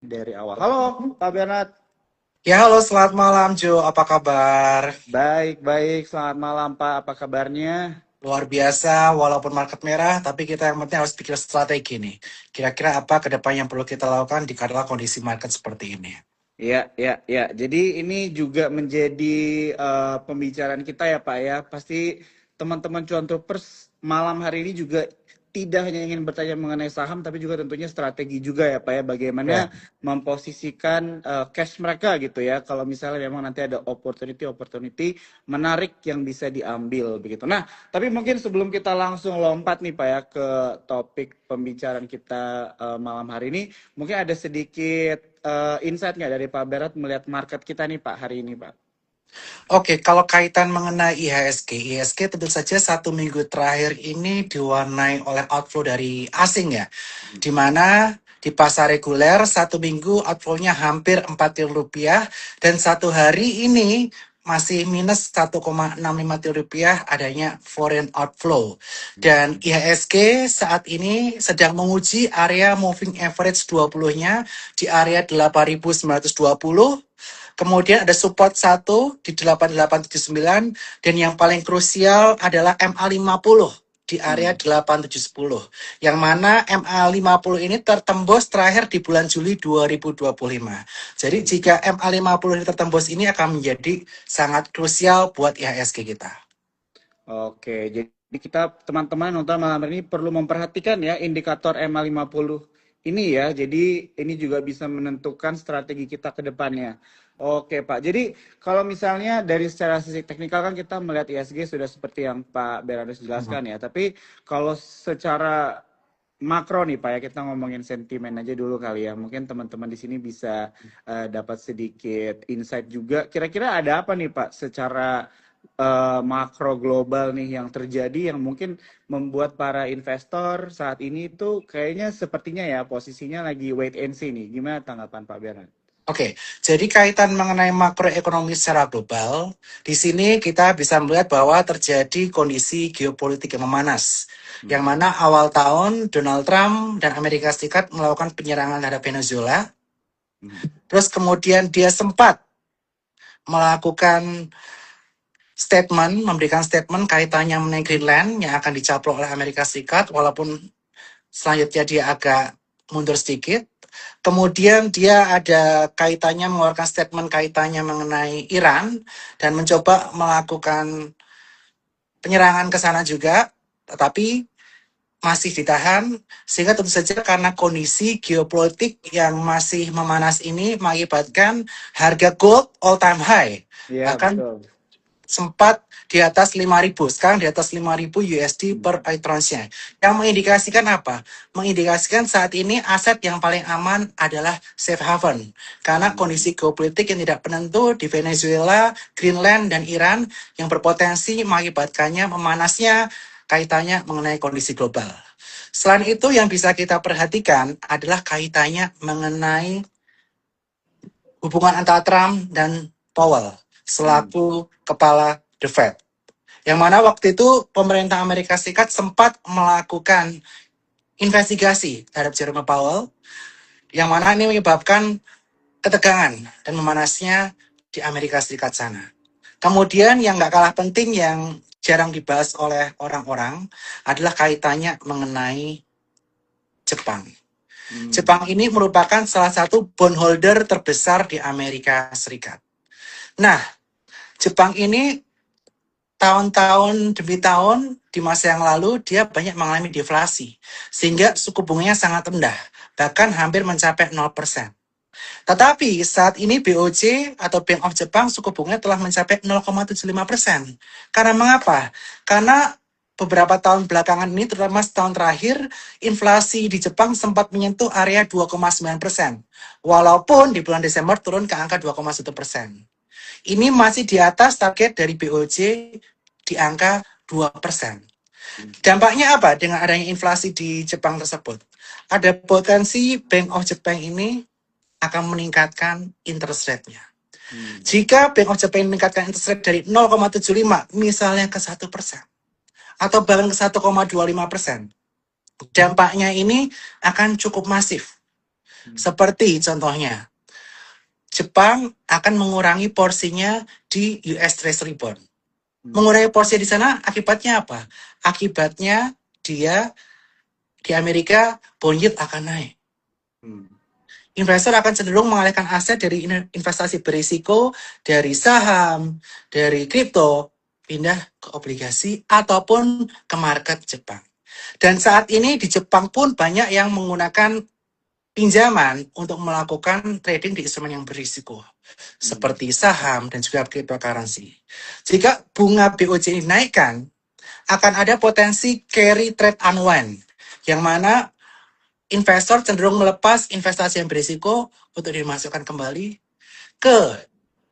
Dari awal. Halo, Pak Bernard. Ya, halo, selamat malam, Jo. Apa kabar? Baik, baik. Selamat malam, Pak. Apa kabarnya? Luar biasa, walaupun market merah, tapi kita yang penting harus pikir strategi nih. Kira-kira apa ke depan yang perlu kita lakukan di kala kondisi market seperti ini? Ya, ya, ya. Jadi ini juga menjadi pembicaraan kita ya, Pak ya. Pasti teman-teman cuan troopers malam hari ini juga tidak hanya ingin bertanya mengenai saham, tapi juga tentunya strategi juga ya, Pak ya. Bagaimana Ya. memposisikan cash mereka gitu ya. Kalau misalnya memang nanti ada opportunity menarik yang bisa diambil begitu. Nah, tapi mungkin sebelum kita langsung lompat nih, Pak ya, ke topik pembicaraan kita malam hari ini, mungkin ada sedikit insight nggak dari Pak Berat melihat market kita nih Pak hari ini Pak? Oke, kalau kaitan mengenai IHSG tentu saja 1 minggu terakhir ini diwarnai oleh outflow dari asing ya. Di mana di pasar reguler 1 minggu outflow-nya hampir 4 triliun rupiah dan 1 hari ini masih minus 1,65 triliun rupiah adanya foreign outflow. Dan IHSG saat ini sedang menguji area moving average 20-nya di area 8.920. Kemudian ada support 1 di 8879 dan yang paling krusial adalah MA50 di area Hmm. 8710. Yang mana MA50 ini tertembus terakhir di bulan Juli 2025. Jadi jika MA50 ini tertembus ini akan menjadi sangat krusial buat IHSG kita. Oke, jadi kita teman-teman nonton malam ini perlu memperhatikan ya indikator MA50 ini ya. Jadi ini juga bisa menentukan strategi kita ke depannya. Oke Pak, jadi kalau misalnya dari secara sisi teknikal kan kita melihat ISG sudah seperti yang Pak Bernardus jelaskan ya. Tapi kalau secara makro nih Pak ya, kita ngomongin sentimen aja dulu kali ya. Mungkin teman-teman di sini bisa dapat sedikit insight juga. Kira-kira ada apa nih Pak secara makro global nih yang terjadi yang mungkin membuat para investor saat ini tuh kayaknya sepertinya ya posisinya lagi wait and see nih. Gimana tanggapan Pak Bernard? Oke, jadi kaitan mengenai makroekonomi secara global, di sini kita bisa melihat bahwa terjadi kondisi geopolitik yang memanas, yang Hmm. mana awal tahun Donald Trump dan Amerika Serikat melakukan penyerangan terhadap Venezuela, Hmm. terus kemudian dia sempat melakukan memberikan statement kaitannya mengenai Greenland yang akan dicaplok oleh Amerika Serikat, walaupun selanjutnya dia agak mundur sedikit. Kemudian dia ada kaitannya mengeluarkan statement kaitannya mengenai Iran dan mencoba melakukan penyerangan ke sana juga, tetapi masih ditahan sehingga tentu saja karena kondisi geopolitik yang masih memanas ini mengakibatkan harga gold all time high. Iya, Bahkan betul. sempat di atas 5.000, sekarang di atas 5.000 USD Hmm. per ounce-nya. Yang mengindikasikan apa? Mengindikasikan saat ini aset yang paling aman adalah safe haven. Karena Hmm. kondisi geopolitik yang tidak penentu di Venezuela, Greenland, dan Iran yang berpotensi mengakibatkannya memanasnya kaitannya mengenai kondisi global. Selain itu yang bisa kita perhatikan adalah kaitannya mengenai hubungan antara Trump dan Powell Hmm. selaku kepala The Fed. Yang mana waktu itu pemerintah Amerika Serikat sempat melakukan investigasi terhadap Jerome Powell, yang mana ini menyebabkan ketegangan dan memanasnya di Amerika Serikat sana. Kemudian yang nggak kalah penting yang jarang dibahas oleh orang-orang adalah kaitannya mengenai Jepang. Hmm. Jepang ini merupakan salah satu bondholder terbesar di Amerika Serikat. Nah, Jepang ini tahun-tahun demi tahun di masa yang lalu dia banyak mengalami deflasi sehingga suku bunganya sangat rendah, bahkan hampir mencapai 0%. Tetapi saat ini BOJ atau Bank of Japan suku bunganya telah mencapai 0,75%. Karena mengapa? Karena beberapa tahun belakangan ini, terutama setahun terakhir, inflasi di Jepang sempat menyentuh area 2,9%. Walaupun di bulan Desember turun ke angka 2,1%. Ini masih di atas target dari BOJ di angka 2%. Dampaknya apa dengan adanya inflasi di Jepang tersebut? Ada potensi Bank of Japan ini akan meningkatkan interest rate-nya. Hmm. Jika Bank of Japan meningkatkan interest rate dari 0,75 misalnya ke 1% atau bahkan ke 1,25%, dampaknya ini akan cukup masif. Seperti contohnya, Jepang akan mengurangi porsinya di US Treasury Bond. Mengurangi porsi di sana akibatnya apa? Akibatnya dia di Amerika bond yield akan naik. Investor akan cenderung mengalihkan aset dari investasi berisiko, dari saham, dari kripto, pindah ke obligasi ataupun ke market Jepang. Dan saat ini di Jepang pun banyak yang menggunakan pinjaman untuk melakukan trading di instrumen yang berisiko, seperti saham dan juga cryptocurrency. Jika bunga BOJ dinaikkan, akan ada potensi carry trade unwind, yang mana investor cenderung melepas investasi yang berisiko untuk dimasukkan kembali ke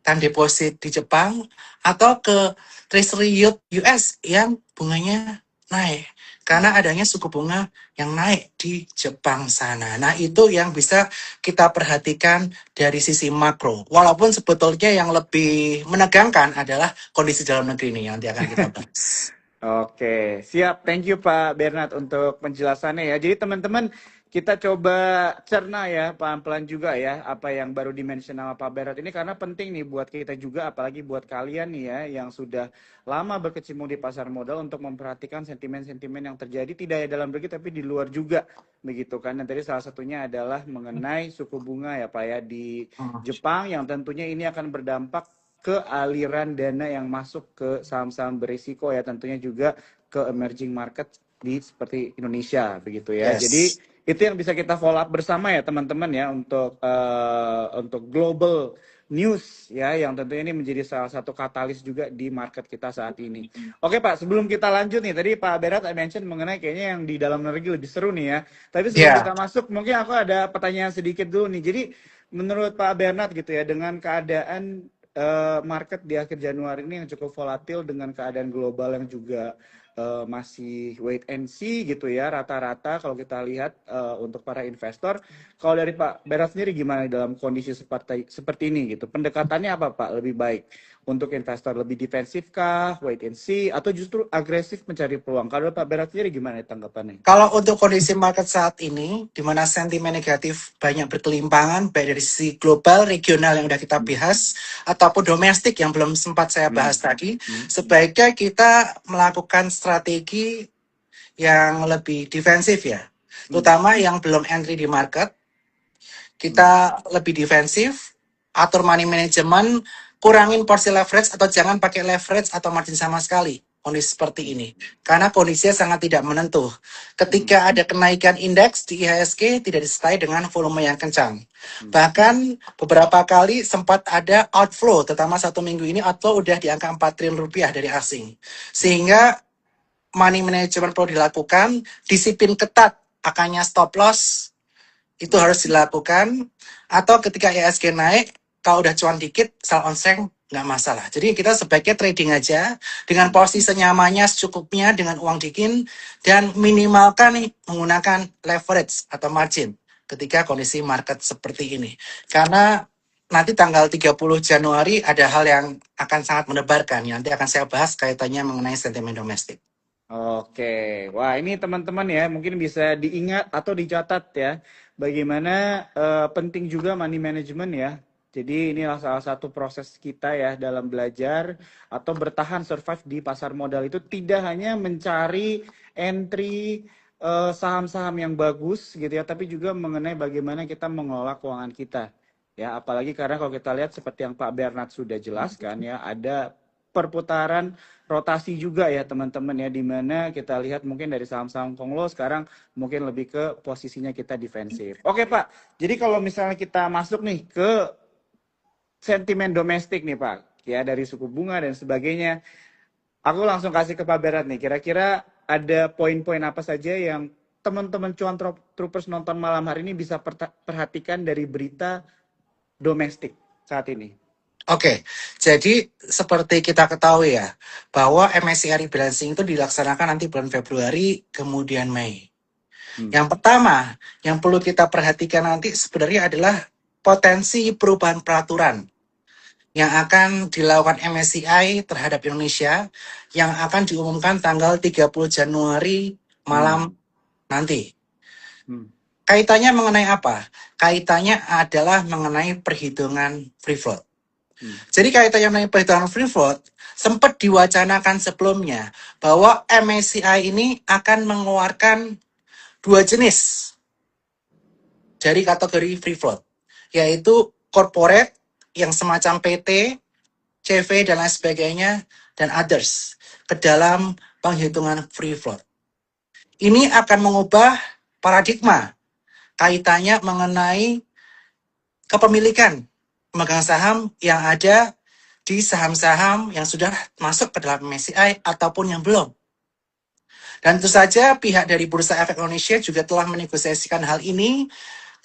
time deposit di Jepang atau ke treasury yield US yang bunganya naik karena adanya suku bunga yang naik di Jepang sana. Nah, itu yang bisa kita perhatikan dari sisi makro. Walaupun sebetulnya yang lebih menegangkan adalah kondisi dalam negeri ini yang nanti akan kita bahas. Oke, siap. Thank you Pak Bernard untuk penjelasannya ya. Jadi teman-teman kita coba cerna ya pelan-pelan juga ya apa yang baru dimention sama Pak Bernard ini karena penting nih buat kita juga apalagi buat kalian nih ya yang sudah lama berkecimpung di pasar modal untuk memperhatikan sentimen-sentimen yang terjadi tidak ya dalam negeri tapi di luar juga begitu kan. Dan tadi salah satunya adalah mengenai suku bunga ya Pak ya di Jepang yang tentunya ini akan berdampak ke aliran dana yang masuk ke saham-saham berisiko ya tentunya juga ke emerging market di seperti Indonesia begitu ya. Yes. Jadi itu yang bisa kita follow up bersama ya teman-teman ya untuk global news ya yang tentunya ini menjadi salah satu katalis juga di market kita saat ini. Oke Pak, sebelum kita lanjut nih tadi Pak Berat mention mengenai kayaknya yang di dalam negeri lebih seru nih ya. Tapi sebelum kita masuk mungkin aku ada pertanyaan sedikit dulu nih. Jadi menurut Pak Bernard gitu ya dengan keadaan market di akhir Januari ini yang cukup volatil dengan keadaan global yang juga masih wait and see gitu ya rata-rata kalau kita lihat untuk para investor. Kalau dari Pak Berat sendiri gimana dalam kondisi seperti ini gitu? Pendekatannya apa Pak? Lebih baik untuk investor lebih defensif kah, wait and see, atau justru agresif mencari peluang? Kalau Pak Berat sendiri gimana tanggapannya? Kalau untuk kondisi market saat ini, di mana sentimen negatif banyak berkelimpangan, baik dari sisi global, regional yang sudah kita bahas, ataupun domestik yang belum sempat saya bahas tadi, sebaiknya kita melakukan strategi yang lebih defensif ya. Terutama yang belum entry di market, kita lebih defensif, atur money management, kurangin porsi leverage atau jangan pakai leverage atau margin sama sekali kondisi seperti ini. Karena kondisinya sangat tidak menentu. Ketika ada kenaikan indeks di IHSG tidak disertai dengan volume yang kencang. Bahkan beberapa kali sempat ada outflow, terutama 1 minggu ini outflow udah di angka 4 triliun rupiah dari asing. Sehingga money management perlu dilakukan, disiplin ketat, akannya stop loss, itu harus dilakukan. Atau ketika IHSG naik, kalau udah cuan dikit, sell on strength, nggak masalah. Jadi kita sebaiknya trading aja dengan porsi senyamannya, secukupnya, dengan uang dikit, dan minimalkan nih menggunakan leverage atau margin ketika kondisi market seperti ini. Karena nanti tanggal 30 Januari ada hal yang akan sangat menebarkan. Nanti akan saya bahas kaitannya mengenai sentimen domestik. Oke, wah ini teman-teman ya mungkin bisa diingat atau dicatat ya bagaimana penting juga money management ya. Jadi inilah salah satu proses kita ya dalam belajar atau bertahan survive di pasar modal itu tidak hanya mencari entry saham-saham yang bagus gitu ya, tapi juga mengenai bagaimana kita mengelola keuangan kita. Ya, apalagi karena kalau kita lihat seperti yang Pak Bernard sudah jelaskan ya, ada perputaran rotasi juga ya teman-teman ya, di mana kita lihat mungkin dari saham-saham konglo sekarang mungkin lebih ke posisinya kita defensif. Oke Pak, jadi kalau misalnya kita masuk nih ke sentimen domestik nih Pak, ya dari suku bunga dan sebagainya, aku langsung kasih ke Pak Berat nih, kira-kira ada poin-poin apa saja yang teman-teman cuan troopers nonton malam hari ini bisa perhatikan dari berita domestik saat ini? Oke, jadi seperti kita ketahui ya, bahwa MSCI rebalancing itu dilaksanakan nanti bulan Februari, kemudian Mei. Yang pertama, yang perlu kita perhatikan nanti sebenarnya adalah potensi perubahan peraturan yang akan dilakukan MSCI terhadap Indonesia yang akan diumumkan tanggal 30 Januari malam nanti. Kaitannya mengenai apa? Kaitannya adalah mengenai perhitungan free float. Jadi kaitannya mengenai perhitungan free float, sempat diwacanakan sebelumnya bahwa MSCI ini akan mengeluarkan dua jenis dari kategori free float, yaitu corporate yang semacam PT, CV, dan lain sebagainya, dan others ke dalam penghitungan free float. Ini akan mengubah paradigma kaitannya mengenai kepemilikan pemegang saham yang ada di saham-saham yang sudah masuk ke dalam MSCI ataupun yang belum. Dan tentu saja pihak dari Bursa Efek Indonesia juga telah menegosiasikan hal ini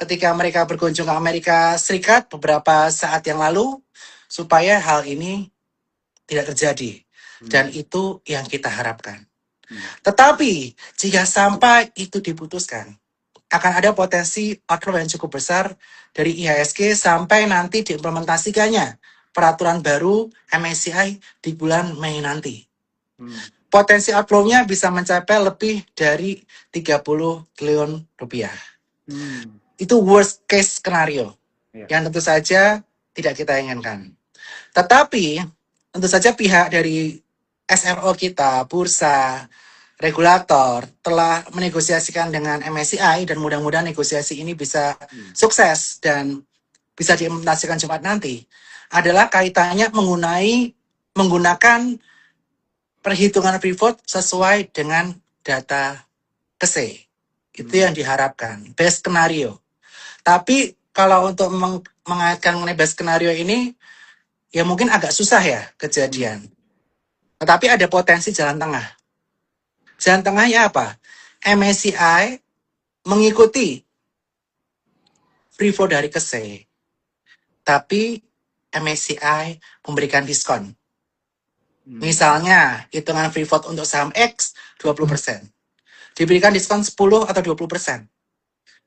ketika mereka berkunjung ke Amerika Serikat beberapa saat yang lalu supaya hal ini tidak terjadi. Dan itu yang kita harapkan. Tetapi jika sampai itu diputuskan, akan ada potensi outflow yang cukup besar dari IHSG sampai nanti diimplementasikannya peraturan baru MSCI di bulan Mei nanti. Potensi outflow-nya bisa mencapai lebih dari 30 triliun rupiah. Itu worst case skenario yang tentu saja tidak kita inginkan. Tetapi tentu saja pihak dari SRO kita, bursa, regulator telah menegosiasikan dengan MSCI dan mudah-mudahan negosiasi ini bisa sukses dan bisa diimplementasikan Jumat nanti, adalah kaitannya menggunakan perhitungan free float sesuai dengan data KSE. Itu yang diharapkan, best skenario. Tapi kalau untuk mengaitkan mengenai best skenario ini, ya mungkin agak susah ya kejadian. Tetapi ada potensi jalan tengah. Jalan tengahnya apa? MSCI mengikuti free float dari KSE, tapi MSCI memberikan diskon. Misalnya, hitungan free float untuk saham X 20%. Diberikan diskon 10 atau 20%.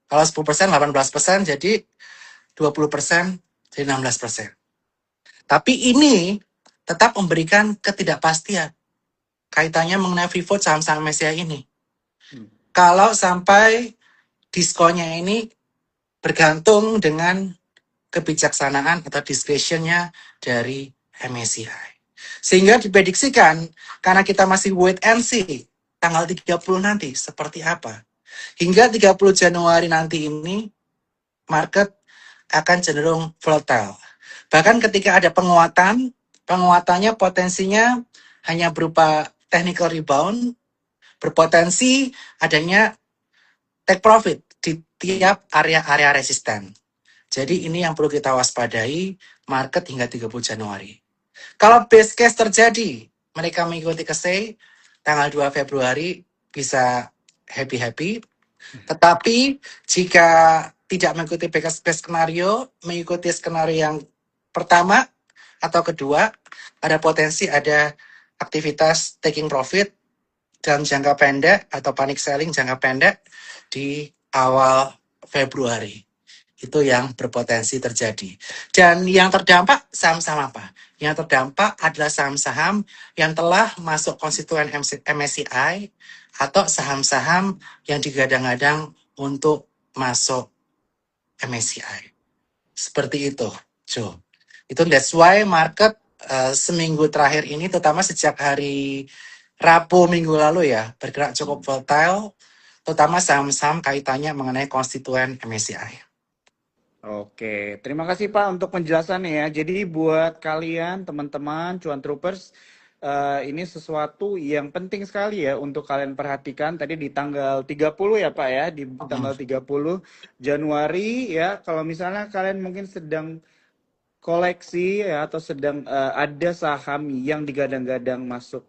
Kalau 10% 18%, jadi 20% jadi 16%. Tapi ini tetap memberikan ketidakpastian kaitannya mengenai free float saham-saham MSCI ini. Kalau sampai diskonnya ini bergantung dengan kebijaksanaan atau discretionnya dari MSCI. Sehingga diprediksikan, karena kita masih wait and see, tanggal 30 nanti seperti apa. Hingga 30 Januari nanti ini, market akan cenderung volatile. Bahkan ketika ada penguatannya potensinya hanya berupa technical rebound, berpotensi adanya take profit di tiap area-area resisten. Jadi ini yang perlu kita waspadai market hingga 30 Januari. Kalau base case terjadi, mereka mengikuti KSE, tanggal 2 Februari bisa happy-happy. Tetapi jika tidak mengikuti base skenario, mengikuti skenario yang pertama atau kedua, ada potensi ada aktivitas taking profit dalam jangka pendek atau panic selling jangka pendek di awal Februari. Itu yang berpotensi terjadi. Dan yang terdampak saham-saham apa? Yang terdampak adalah saham-saham yang telah masuk konstituen MSCI atau saham-saham yang digadang-gadang untuk masuk MSCI. Seperti itu, Joe. Itu that's why market seminggu terakhir ini, terutama sejak hari Rabu minggu lalu ya, bergerak cukup volatile, terutama saham-saham kaitannya mengenai konstituen MSCI. Oke, terima kasih Pak untuk penjelasannya ya. Jadi buat kalian teman-teman cuan troopers, ini sesuatu yang penting sekali ya untuk kalian perhatikan. Tadi di tanggal 30 ya Pak ya, di tanggal 30 Januari ya. Kalau misalnya kalian mungkin sedang koleksi ya atau sedang ada saham yang digadang-gadang masuk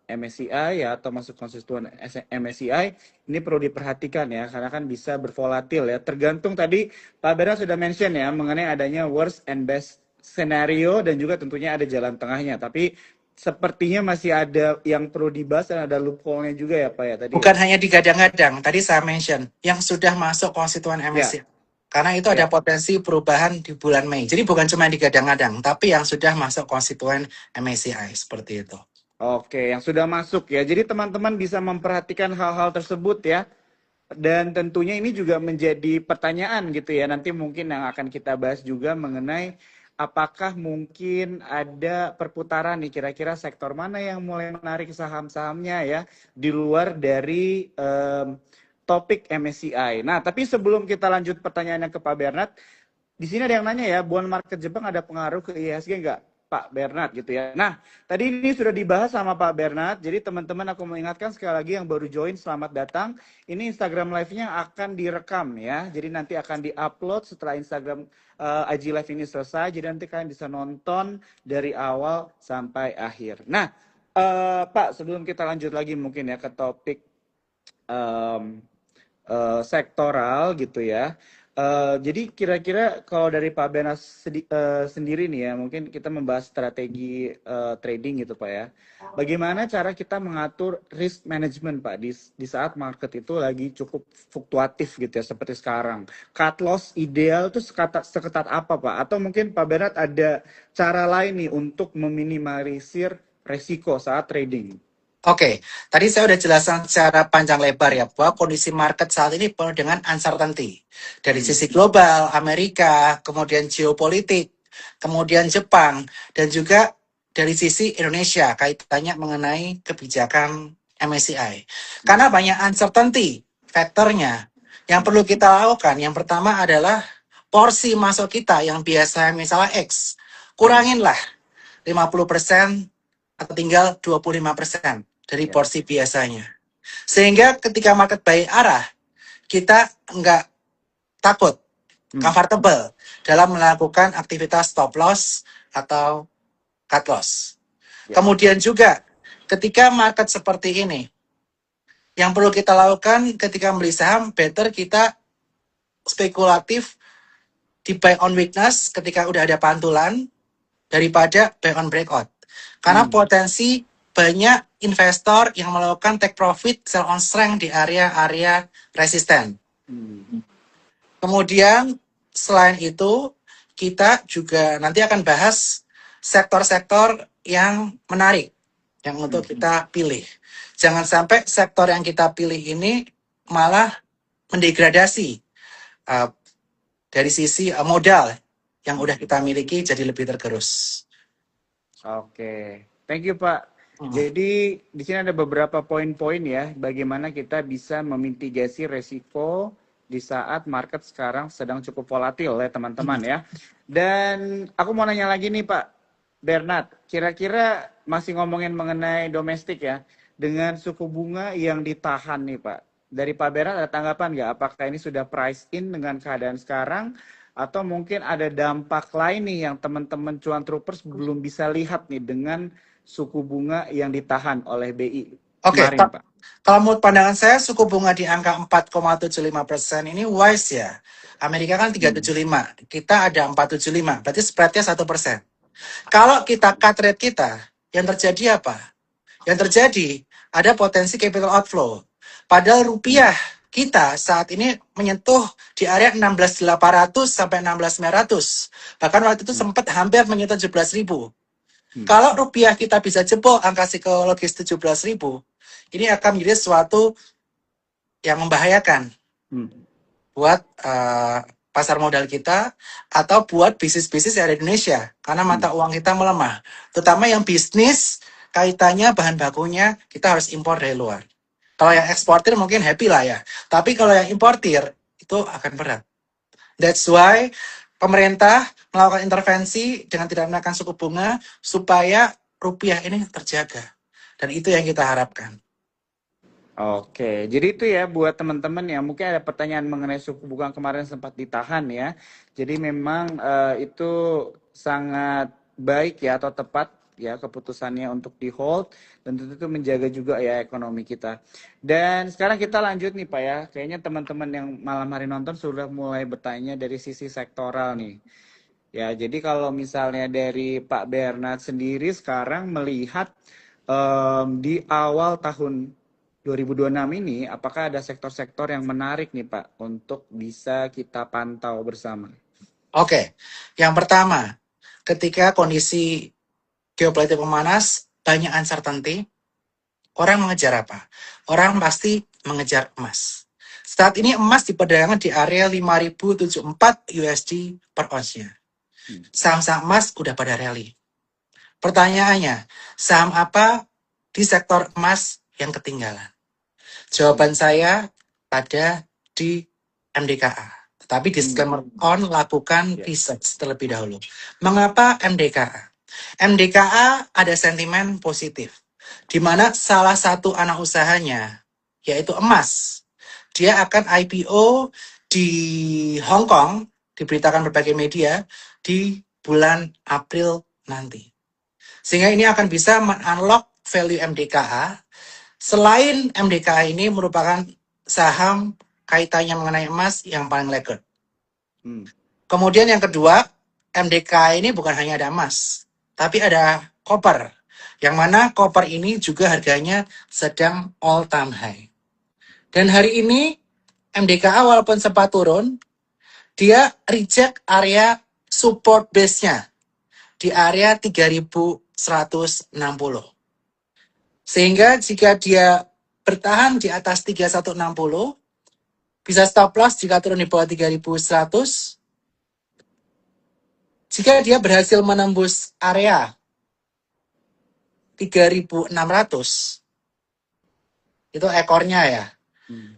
MSCI ya atau masuk konstituen MSCI, ini perlu diperhatikan ya karena kan bisa bervolatil ya. Tergantung tadi Pak Bera sudah mention ya mengenai adanya worst and best scenario dan juga tentunya ada jalan tengahnya. Tapi sepertinya masih ada yang perlu dibahas dan ada loophole-nya juga ya Pak ya tadi. Bukan hanya digadang-gadang, tadi saya mention yang sudah masuk konstituen MSCI. Karena itu ada potensi perubahan di bulan Mei. Jadi bukan cuma digadang-gadang, tapi yang sudah masuk konstituen MSCI seperti itu. Oke, yang sudah masuk ya. Jadi teman-teman bisa memperhatikan hal-hal tersebut ya. Dan tentunya ini juga menjadi pertanyaan gitu ya, nanti mungkin yang akan kita bahas juga mengenai apakah mungkin ada perputaran nih, kira-kira sektor mana yang mulai menarik saham-sahamnya ya, di luar dari topik MSCI. Nah, tapi sebelum kita lanjut pertanyaannya ke Pak Bernard, di sini ada yang nanya ya, bond market Jepang ada pengaruh ke IHSG nggak, Pak Bernard gitu ya. Nah, tadi ini sudah dibahas sama Pak Bernard, jadi teman-teman aku mengingatkan sekali lagi yang baru join, selamat datang. Ini Instagram Live-nya akan direkam ya, jadi nanti akan di-upload setelah Instagram IG Live ini selesai, jadi nanti kalian bisa nonton dari awal sampai akhir. Nah, Pak, sebelum kita lanjut lagi mungkin ya ke topik em, sektoral gitu ya. Jadi kira-kira kalau dari Pak Benas sendiri nih ya, mungkin kita membahas strategi trading gitu Pak ya. Bagaimana cara kita mengatur risk management Pak di saat market itu lagi cukup fluktuatif gitu ya seperti sekarang. Cut loss ideal itu seketat apa Pak? Atau mungkin Pak Bernard ada cara lain nih untuk meminimalisir resiko saat trading? Oke, tadi saya udah jelaskan secara panjang lebar ya bahwa kondisi market saat ini penuh dengan uncertainty. Dari Hmm. sisi global, Amerika, kemudian geopolitik, kemudian Jepang, dan juga dari sisi Indonesia kaitannya mengenai kebijakan MSCI. Karena banyak uncertainty faktornya. Yang perlu kita lakukan, yang pertama adalah porsi masuk kita yang biasa misalnya X. Kuranginlah 50% atau tinggal 25% dari Ya. porsi biasanya. Sehingga ketika market buy arah, kita nggak takut, comfortable dalam melakukan aktivitas stop loss atau cut loss. Ya. Kemudian juga ketika market seperti ini, yang perlu kita lakukan ketika beli saham, better kita spekulatif di buy on weakness ketika udah ada pantulan daripada buy on breakout. Karena potensi banyak investor yang melakukan take profit, sell on strength di area-area resisten. Kemudian selain itu, kita juga nanti akan bahas sektor-sektor yang menarik yang untuk kita pilih. Jangan sampai sektor yang kita pilih ini malah mendegradasi dari sisi modal yang udah kita miliki jadi lebih tergerus. Oke, thank you Pak. Jadi di sini ada beberapa poin-poin ya, bagaimana kita bisa memitigasi resiko di saat market sekarang sedang cukup volatil ya teman-teman ya. Dan aku mau nanya lagi nih Pak Bernard, kira-kira masih ngomongin mengenai domestik ya, dengan suku bunga yang ditahan nih Pak. Dari Pak Bernard ada tanggapan nggak? Apakah ini sudah price in dengan keadaan sekarang? Atau mungkin ada dampak lain nih yang teman-teman cuan troopers belum bisa lihat nih dengan suku bunga yang ditahan oleh BI Oke, kemarin, Pak. kalau menurut pandangan saya suku bunga di angka 4,75% ini wise ya. Amerika kan 3,75, kita ada 4,75, berarti spreadnya 1%. Kalau kita cut rate kita, yang terjadi apa? Yang terjadi ada potensi capital outflow. Padahal rupiah kita saat ini menyentuh di area 16.800 sampai 16.900. Bahkan waktu itu sempat hampir menyentuh 17.000. Kalau rupiah kita bisa jebol angka psikologis 17.000, ini akan menjadi sesuatu yang membahayakan buat pasar modal kita atau buat bisnis-bisnis yang ada di Indonesia. Karena mata uang kita melemah. Terutama yang bisnis kaitannya bahan bakunya kita harus impor dari luar. Kalau yang eksportir mungkin happy lah ya. Tapi kalau yang importir itu akan berat. That's why pemerintah melakukan intervensi dengan tidak menaikkan suku bunga supaya rupiah ini terjaga. Dan itu yang kita harapkan. Oke, jadi itu ya buat teman-teman yang mungkin ada pertanyaan mengenai suku bunga kemarin sempat ditahan ya. Jadi memang itu sangat baik ya atau tepat ya keputusannya untuk di hold dan tentu itu menjaga juga ya ekonomi kita. Dan sekarang kita lanjut nih Pak ya. Kayaknya teman-teman yang malam hari nonton sudah mulai bertanya dari sisi sektoral nih. Ya, jadi kalau misalnya dari Pak Bernard sendiri sekarang melihat di awal tahun 2026 ini, apakah ada sektor-sektor yang menarik nih Pak untuk bisa kita pantau bersama? Oke, yang pertama, ketika kondisi geopolitik memanas, banyak uncertainty, orang mengejar apa? Orang pasti mengejar emas. Saat ini emas diperdagangkan di area 5.074 USD per ounce-nya. Saham-saham emas udah pada rally. Pertanyaannya, saham apa di sektor emas yang ketinggalan? Jawaban saya ada di MDKA. Tetapi disclaimer on, lakukan research terlebih dahulu. Mengapa MDKA? MDKA ada sentimen positif, di mana salah satu anak usahanya, yaitu emas, dia akan IPO di Hong Kong, diberitakan berbagai media, di bulan April nanti. Sehingga ini akan bisa men-unlock value MDKA. Selain MDKA ini merupakan saham kaitannya mengenai emas yang paling laggard. Kemudian yang kedua, MDKA ini bukan hanya ada emas, tapi ada koper. Yang mana koper ini juga harganya sedang all time high. Dan hari ini MDKA walaupun sempat turun, dia reject area support base-nya di area 3.160. Sehingga jika dia bertahan di atas 3.160, bisa stop loss jika turun di bawah 3.100. Jika dia berhasil menembus area 3.600, itu ekornya ya.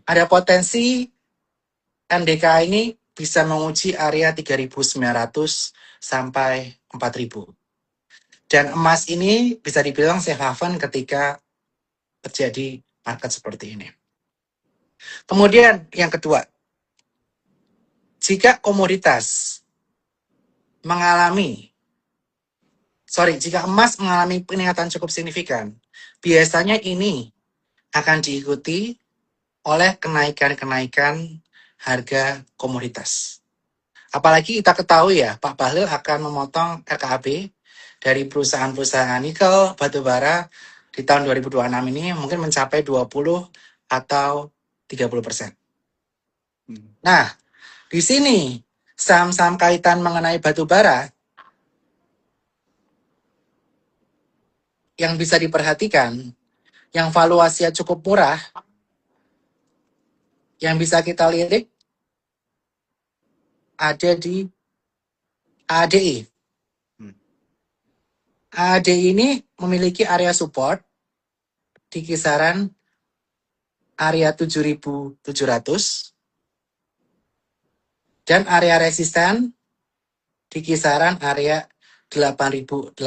Ada potensi MDK ini bisa menguji area 3.900 sampai 4.000. Dan emas ini bisa dibilang safe haven ketika terjadi market seperti ini. Kemudian yang kedua, jika jika emas mengalami peningkatan cukup signifikan, biasanya ini akan diikuti oleh kenaikan-kenaikan harga komoditas. Apalagi kita ketahui ya, Pak Bahlil akan memotong RKAB dari perusahaan-perusahaan nikel, batubara di tahun 2026 ini mungkin mencapai 20 atau 30%. Nah, di sini saham-saham kaitan mengenai batubara yang bisa diperhatikan, yang valuasinya cukup murah, yang bisa kita lirik ada di ADI. ADI ini memiliki area support di kisaran area 7.700 dan area resisten di kisaran area 8.800.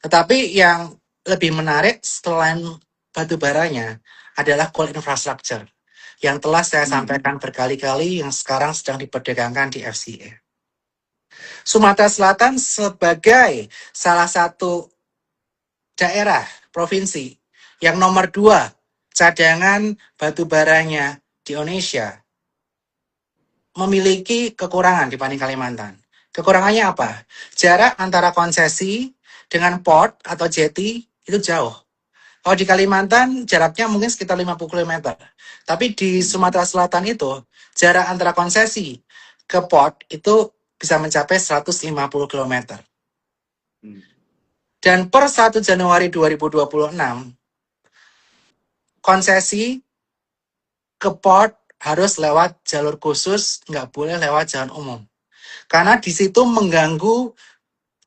Tetapi yang lebih menarik selain batu baranya adalah coal infrastructure yang telah saya sampaikan berkali-kali yang sekarang sedang diperdagangkan di FCA. Sumatera Selatan sebagai salah satu daerah, provinsi yang nomor 2 cadangan batu baranya di Indonesia memiliki kekurangan dibanding Kalimantan. Kekurangannya apa? Jarak antara konsesi dengan port atau jetty itu jauh. Kalau di Kalimantan jaraknya mungkin sekitar 50 km. Tapi di Sumatera Selatan itu jarak antara konsesi ke port itu bisa mencapai 150 km. Dan per 1 Januari 2026 konsesi ke port harus lewat jalur khusus, nggak boleh lewat jalan umum. Karena di situ mengganggu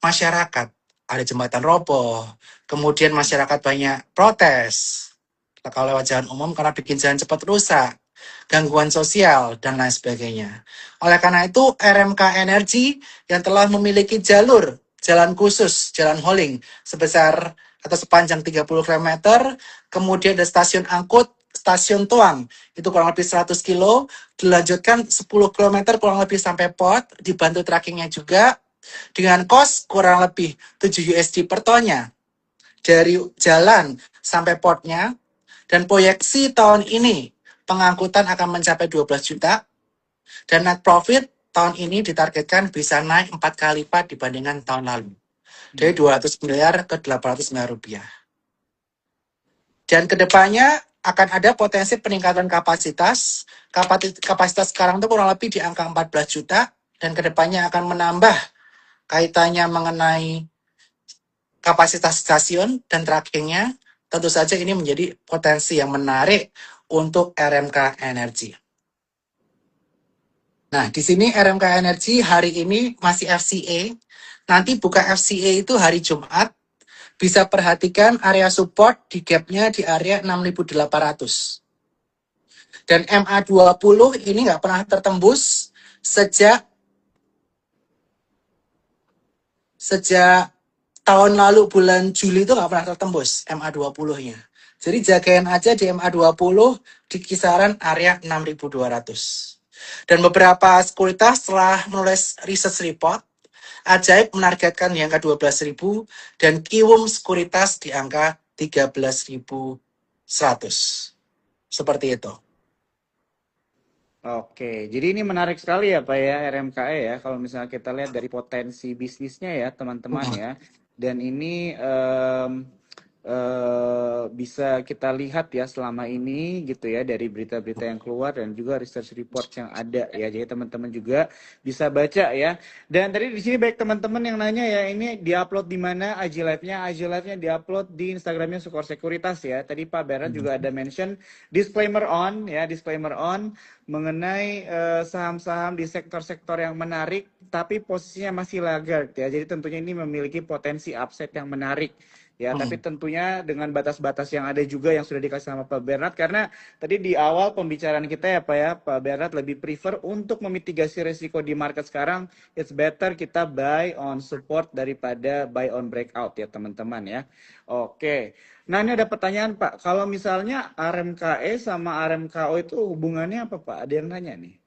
masyarakat. Ada jembatan roboh, kemudian masyarakat banyak protes kalau lewat jalan umum karena bikin jalan cepat rusak, gangguan sosial, dan lain sebagainya. Oleh karena itu, RMK Energi yang telah memiliki jalan khusus, jalan hauling sebesar atau sepanjang 30 km, kemudian ada stasiun angkut, stasiun tuang, itu kurang lebih 100 kilo, dilanjutkan 10 km kurang lebih sampai port, dibantu trackingnya juga, dengan kos kurang lebih 7 USD per tonnya dari jalan sampai portnya, dan proyeksi tahun ini pengangkutan akan mencapai 12 juta dan net profit tahun ini ditargetkan bisa naik 4 kali lipat dibandingkan tahun lalu dari 200 miliar ke 800 miliar rupiah. Dan kedepannya akan ada potensi peningkatan kapasitas. Kapasitas sekarang itu kurang lebih di angka 14 juta dan kedepannya akan menambah kaitannya mengenai kapasitas stasiun dan trackingnya. Tentu saja ini menjadi potensi yang menarik untuk RMK Energy. Nah, di sini RMK Energy hari ini masih FCA. Nanti buka FCA itu hari Jumat. Bisa perhatikan area support di gapnya di area 6.800. Dan MA20 ini nggak pernah tertembus sejak tahun lalu bulan Juli itu nggak pernah tertembus MA20-nya. Jadi jagain aja di MA20 di kisaran area 6.200. Dan beberapa sekuritas telah menulis research report. Ajaib menargetkan di angka 12.000 dan Kiwum sekuritas di angka 13.100. Seperti itu. Oke, jadi ini menarik sekali ya Pak ya RMKE ya. Kalau misalnya kita lihat dari potensi bisnisnya ya teman-teman ya. Dan ini bisa kita lihat ya selama ini gitu ya dari berita-berita yang keluar dan juga research report yang ada ya. Jadi teman-teman juga bisa baca ya. Dan tadi di sini baik teman-teman yang nanya ya ini diupload di mana IG Live-nya? IG Live-nya diupload di Instagramnya Sukor Sekuritas ya. Tadi Pak Berat juga ada mention disclaimer on ya, disclaimer on mengenai saham-saham di sektor-sektor yang menarik tapi posisinya masih laggard ya. Jadi tentunya ini memiliki potensi upside yang menarik. Ya, tapi tentunya dengan batas-batas yang ada juga yang sudah dikasih sama Pak Bernard karena tadi di awal pembicaraan kita ya Pak ya, Pak Bernard lebih prefer untuk memitigasi resiko di market sekarang, it's better kita buy on support daripada buy on breakout ya teman-teman ya. Oke. Nah, ini ada pertanyaan Pak, kalau misalnya RMKE sama RMKO itu hubungannya apa Pak? Ada yang nanya nih.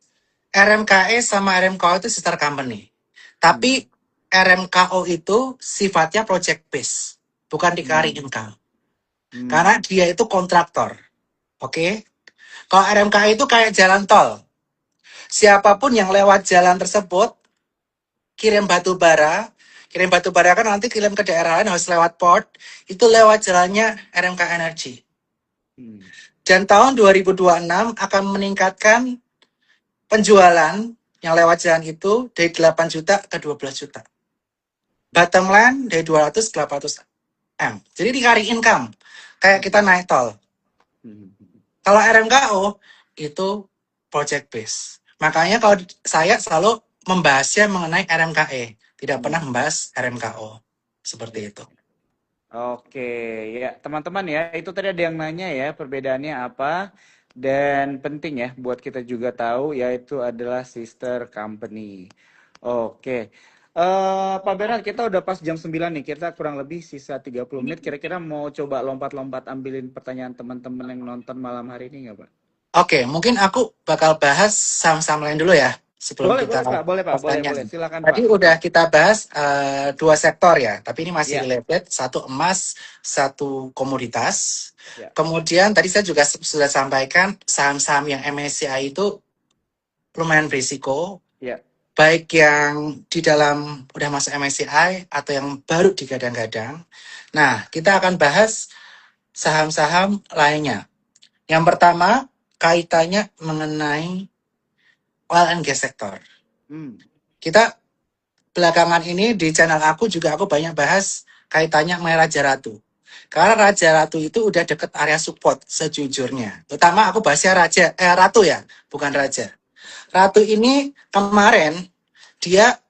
RMKE sama RMKO itu sister company. Tapi RMKO itu sifatnya project base, bukan di carry income. Karena dia itu kontraktor. Oke? Kalau RMKE itu kayak jalan tol. Siapapun yang lewat jalan tersebut kirim batu bara kan nanti kirim ke daerah lain harus lewat port, itu lewat jalannya RMK Energy. Dan tahun 2026 akan meningkatkan penjualan yang lewat jalan itu dari 8 juta ke 12 juta. Bottom line dari 200 ke 800 M. Jadi di carry income. Kayak kita naik tol. Kalau RMKO itu project base. Makanya kalau saya selalu membahasnya mengenai RMKE. Tidak pernah membahas RMKO. Seperti itu. Oke, ya teman-teman ya, itu tadi ada yang nanya ya, perbedaannya apa. Dan penting ya buat kita juga tahu, yaitu adalah sister company. Oke, Pak Bernard, kita udah pas jam 9 nih, kita kurang lebih sisa 30 menit. Kira-kira mau coba lompat-lompat ambilin pertanyaan teman-teman yang nonton malam hari ini nggak Pak? Oke, mungkin aku bakal bahas saham-saham lain dulu ya. Sebelum Boleh, kita boleh Pak, boleh Pak, boleh, pertanyaan. boleh. Silakan Tadi Pak. udah kita bahas 2 sektor ya, tapi ini masih Ya, related. 1 emas, 1 komoditas. ya, Kemudian tadi saya juga sudah sampaikan saham-saham yang MSCI itu lumayan berisiko. ya. Baik yang di dalam udah masuk MSCI atau yang baru digadang-gadang. Nah, kita akan bahas saham-saham lainnya. Yang pertama, kaitannya mengenai oil and gas sector. Kita belakangan ini di channel aku juga aku banyak bahas kaitannya mengenai Raja Ratu. Karena Raja Ratu itu udah deket area support sejujurnya. Terutama aku bahasnya Ratu ya, bukan Raja. Ratu ini kemarin dia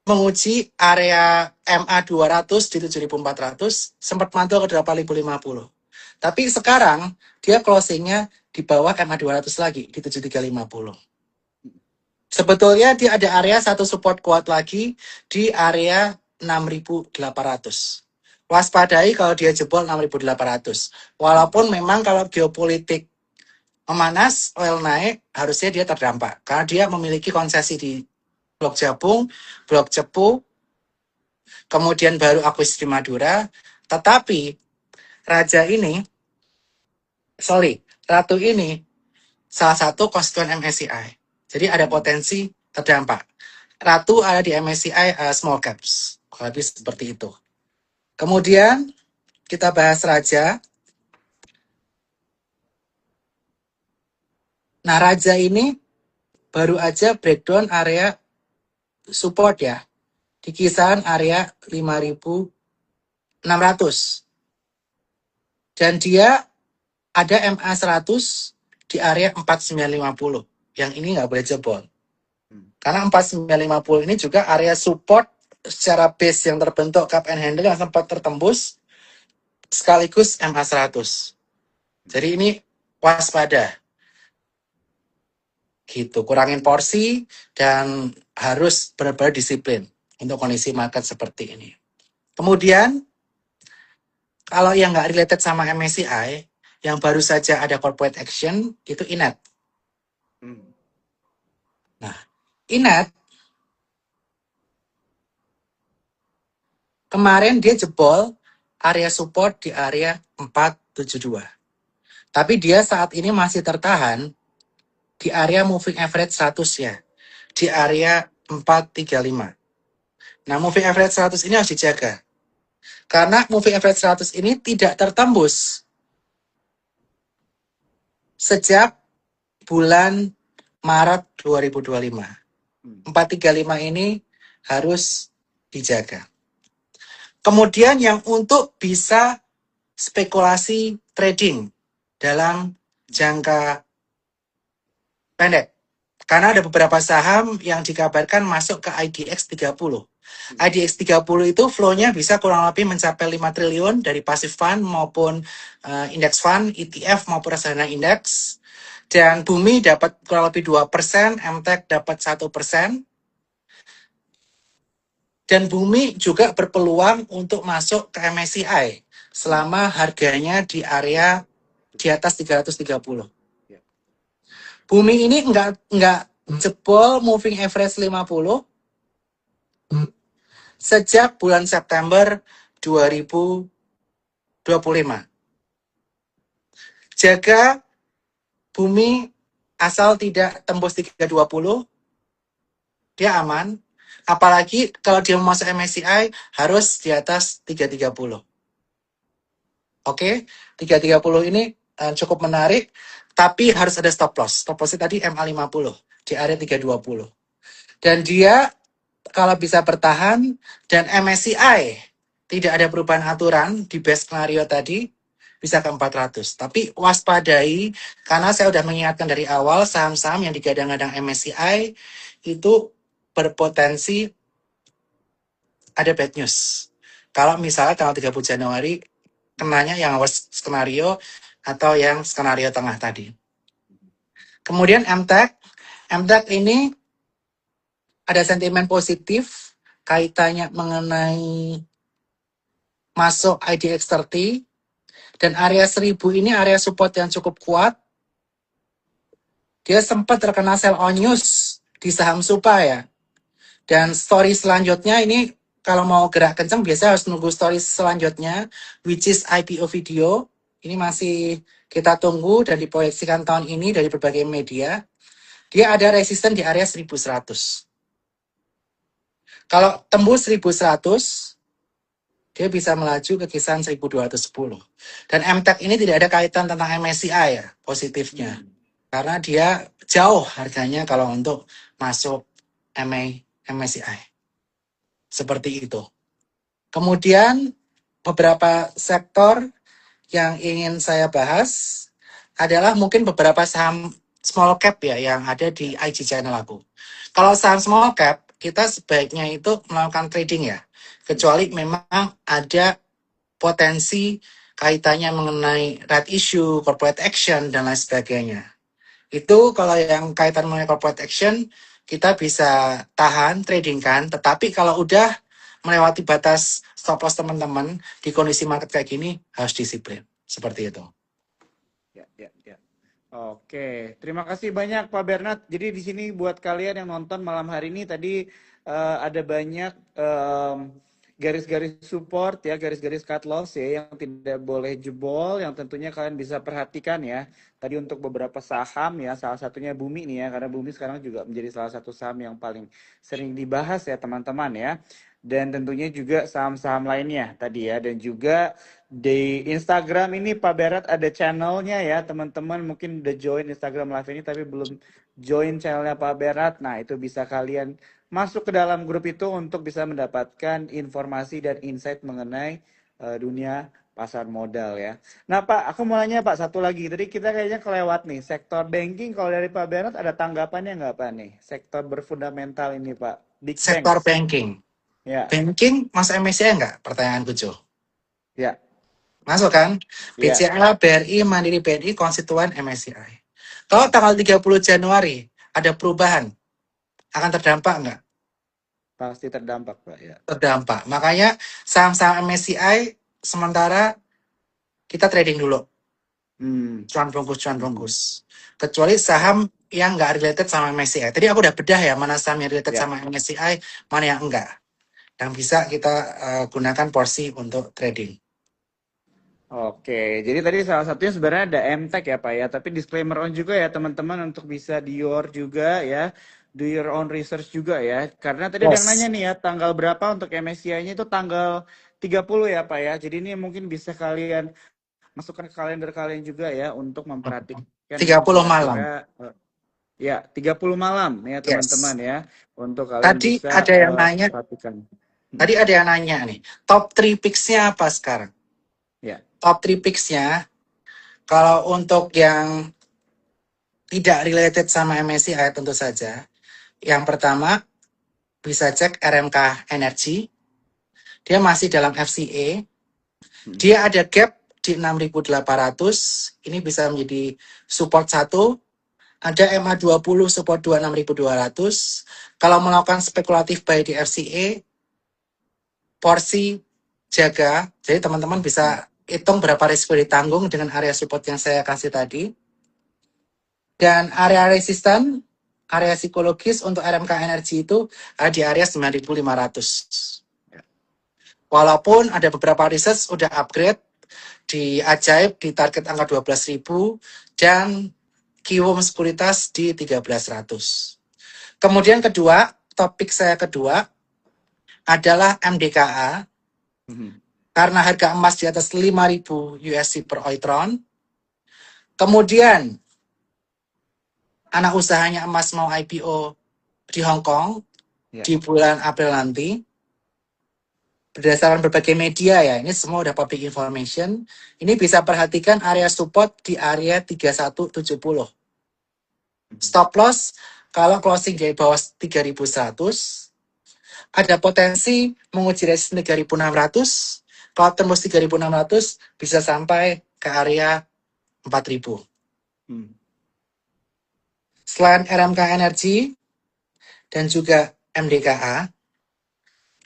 menguji area MA 200 di 7.400, sempat mantul ke 8.050. Tapi sekarang dia closingnya di bawah MA 200 lagi di 7.350. Sebetulnya dia ada area satu support kuat lagi di area 6.800. Waspadai kalau dia jebol 6.800. Walaupun memang kalau geopolitik memanas, oil naik, harusnya dia terdampak. Karena dia memiliki konsesi di Blok Jabung, Blok Cepu, kemudian baru akuisisi Madura. Tetapi Ratu ini salah satu konstituen MSCI. Jadi ada potensi terdampak. Ratu ada di MSCI small caps. Lebih seperti itu. Kemudian kita bahas Raja. Nah, Raja ini baru aja breakdown area support ya. Di kisaran area 5.600. Dan dia ada MA 100 di area 4950. Yang ini nggak boleh jebol. Hmm. Karena 4950 ini juga area support secara base yang terbentuk cup and handle yang sempat tertembus sekaligus MA100. Jadi ini waspada. Gitu, kurangin porsi dan harus benar-benar disiplin untuk kondisi market seperti ini. Kemudian kalau yang nggak related sama MSCI, yang baru saja ada corporate action itu INET. Nah, INET kemarin dia jebol area support di area 472. Tapi dia saat ini masih tertahan di area moving average 100 ya. Di area 435. Nah, moving average 100 ini harus dijaga. Karena moving average 100 ini tidak tertembus sejak bulan Maret 2025. 435 ini harus dijaga. Kemudian yang untuk bisa spekulasi trading dalam jangka pendek. Karena ada beberapa saham yang dikabarkan masuk ke IDX 30. IDX 30 itu flow-nya bisa kurang lebih mencapai 5 triliun dari passive fund maupun index fund, ETF maupun reksadana indeks. Dan Bumi dapat kurang lebih 2%, MTEK dapat 1%. Dan Bumi juga berpeluang untuk masuk ke MSCI selama harganya di area di atas 330. Bumi ini nggak jebol moving average 50 sejak bulan September 2025. Jaga Bumi asal tidak tembus 320, dia aman. Apalagi kalau dia mau masuk MSCI harus di atas 330. Oke, 330 ini cukup menarik, tapi harus ada stop loss. Stop lossnya tadi MA50 di area 320. Dan dia kalau bisa bertahan dan MSCI tidak ada perubahan aturan di base skenario tadi, bisa ke 400. Tapi waspadai, karena saya sudah mengingatkan dari awal, saham-saham yang digadang-gadang MSCI itu berpotensi ada bad news. Kalau misalnya tanggal 30 Januari, kenanya yang worst skenario atau yang skenario tengah tadi. Kemudian MTEK ini ada sentimen positif kaitannya mengenai masuk IDX 30 dan area 1000 ini area support yang cukup kuat. Dia sempat terkena sell on news di saham Supa ya. Dan story selanjutnya ini kalau mau gerak kencang biasa harus nunggu story selanjutnya which is IPO video. Ini masih kita tunggu dan diproyeksikan tahun ini dari berbagai media. Dia ada resisten di area 1100. Kalau tembus 1100 dia bisa melaju ke kisaran 1210. Dan MTEK ini tidak ada kaitan tentang MSCI ya, positifnya. Karena dia jauh harganya kalau untuk masuk MSCI. Seperti itu. Kemudian beberapa sektor yang ingin saya bahas adalah mungkin beberapa saham small cap ya yang ada di IG channel aku. Kalau saham small cap, kita sebaiknya itu melakukan trading ya. Kecuali memang ada potensi kaitannya mengenai right issue, corporate action, dan lain sebagainya. Itu kalau yang kaitan mengenai corporate action, kita bisa tahan, trading kan. Tetapi kalau udah melewati batas stop loss teman-teman, di kondisi market kayak gini, harus disiplin. Seperti itu. Ya. Oke, terima kasih banyak Pak Bernard. Jadi di sini buat kalian yang nonton malam hari ini tadi ada banyak garis-garis support ya, garis-garis cut loss ya yang tidak boleh jebol, yang tentunya kalian bisa perhatikan ya. Tadi untuk beberapa saham ya, salah satunya Bumi nih ya, karena Bumi sekarang juga menjadi salah satu saham yang paling sering dibahas ya teman-teman ya. Dan tentunya juga saham-saham lainnya tadi ya, dan juga di Instagram ini Pak Berat ada channelnya ya teman-teman, mungkin udah join Instagram live ini tapi belum join channelnya Pak Berat. Nah itu bisa kalian masuk ke dalam grup itu untuk bisa mendapatkan informasi dan insight mengenai dunia pasar modal ya. Nah Pak, aku mau nanya Pak satu lagi. Tadi kita kayaknya kelewat nih. Sektor banking kalau dari Pak Bernard ada tanggapannya nggak Pak nih? Sektor berfundamental ini Pak. Big Sektor banks. banking. Ya, Banking masuk MSCI enggak? Pertanyaanku, Jo. ya, Masuk kan? ya. BCA, BRI, Mandiri BNI, konstituen MSCI. Kalau Hmm. tanggal 30 Januari ada perubahan, akan terdampak enggak? Pasti terdampak Pak ya. Terdampak. Makanya saham-saham MSCI sementara kita trading dulu. Hmm. Cuan Hmm. bungkus. Kecuali Ya, saham yang nggak related sama MSCI. Tadi aku udah bedah ya, mana saham yang related ya. sama MSCI, mana yang enggak. Yang bisa kita gunakan porsi untuk trading. Oke, jadi tadi salah satunya sebenarnya ada MTech ya Pak ya, tapi disclaimer on juga ya teman-teman untuk bisa di your juga ya, do your own research juga ya. Karena tadi ada yang nanya Yes. nih ya, tanggal berapa untuk MSCI-nya itu tanggal 30 ya Pak ya. Jadi ini mungkin bisa kalian masukkan ke kalender kalian juga ya untuk memperhatikan ini 30 malam. kira-kira ya 30 malam ya teman-teman Yes. ya untuk kalian Tadi bisa ada yang nanya, perhatikan. tadi Mm, ada yang nanya nih, top 3 picks-nya apa sekarang? ya. Top 3 picks-nya, kalau untuk yang tidak related sama MSCI tentu saja. Yang pertama, bisa cek RMK Energy. Dia masih dalam FCA. Mm, Dia ada gap di 6.800. Ini bisa menjadi support 1. Ada MA20 support 26.200. Kalau melakukan spekulatif buy di FCA, porsi jaga. Jadi teman-teman mm, bisa hitung berapa risiko ditanggung dengan area support yang saya kasih tadi. Dan area resisten, area psikologis untuk RMK Energy itu ada di area 9.500. ya. Walaupun ada beberapa riset udah upgrade di Ajaib di target angka 12.000 dan Kiwom sekuritas di 1300. Kemudian kedua, topik saya kedua adalah MDKA Mhm. karena harga emas di atas 5.000 USD per oitron. Kemudian anak usahanya emas mau IPO di Hong Kong Ya. di bulan April nanti. Berdasarkan berbagai media ya, ini semua udah public information. Ini bisa perhatikan area support di area 3170. Mhm. Stop loss kalau closing di bawah 3.100, ada potensi menguji resisten 3.600. Kalau tembus 3.600 bisa sampai ke area 4.000. Hmm. Selain RMK Energy dan juga MDKA,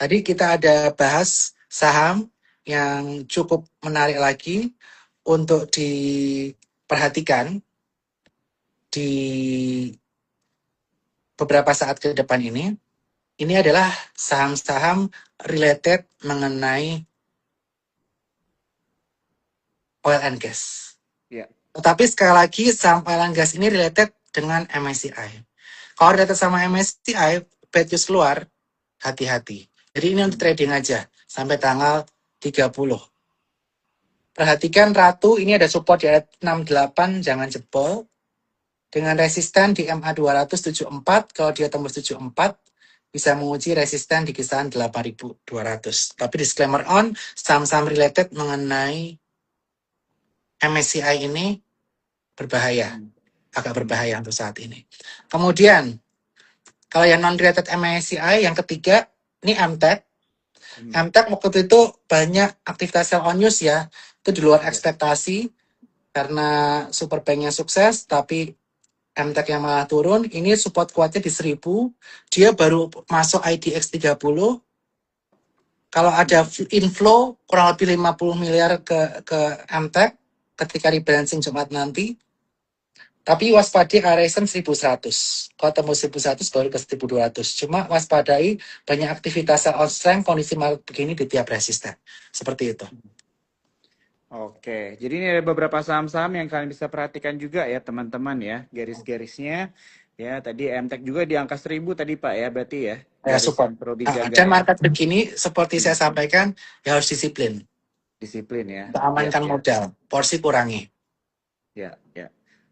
tadi kita ada bahas saham yang cukup menarik lagi untuk diperhatikan di beberapa saat ke depan ini. Ini adalah saham-saham related mengenai oil and gas. Ya. Tetapi sekali lagi saham oil and gas ini related dengan MSCI. Kalau related sama MSCI, bad news keluar, hati-hati. Jadi ini untuk Hmm. trading aja sampai tanggal 30. Perhatikan Ratu ini ada support di 68, jangan jebol. Dengan resisten di MA 274, kalau dia tembus 74, bisa menguji resisten di kisaran 8.200. Tapi disclaimer on, saham-saham related mengenai MSCI ini berbahaya, Hmm. agak Hmm. berbahaya untuk saat ini. Kemudian, kalau yang non-related MSCI, yang ketiga, ini MTech. Hmm. MTech waktu itu banyak aktivitas sell on news ya, itu di luar Yes. ekspektasi, karena Superbanknya sukses, tapi MTech yang malah turun. Ini support kuatnya di 1.000. Dia baru masuk IDX 30. Kalau ada inflow kurang lebih 50 miliar ke MTech ketika rebalancing Jumat nanti. Tapi waspadai area 1.100. Kalau tembus 1.100 baru ke 1.200. Cuma waspadai banyak aktivitas sell on strength kondisi market begini di tiap resisten. Seperti itu. Oke, jadi ini ada beberapa saham-saham yang kalian bisa perhatikan juga ya teman-teman ya, garis-garisnya. Ya, tadi MTech juga di angka 1.000 tadi Pak ya, berarti ya, garis Support. yang perlu dijaga Dan ya. market begini seperti saya Hmm. sampaikan ya harus disiplin. Disiplin ya. Yes, Amankan yes. modal. Porsi kurangi. Ya, ya.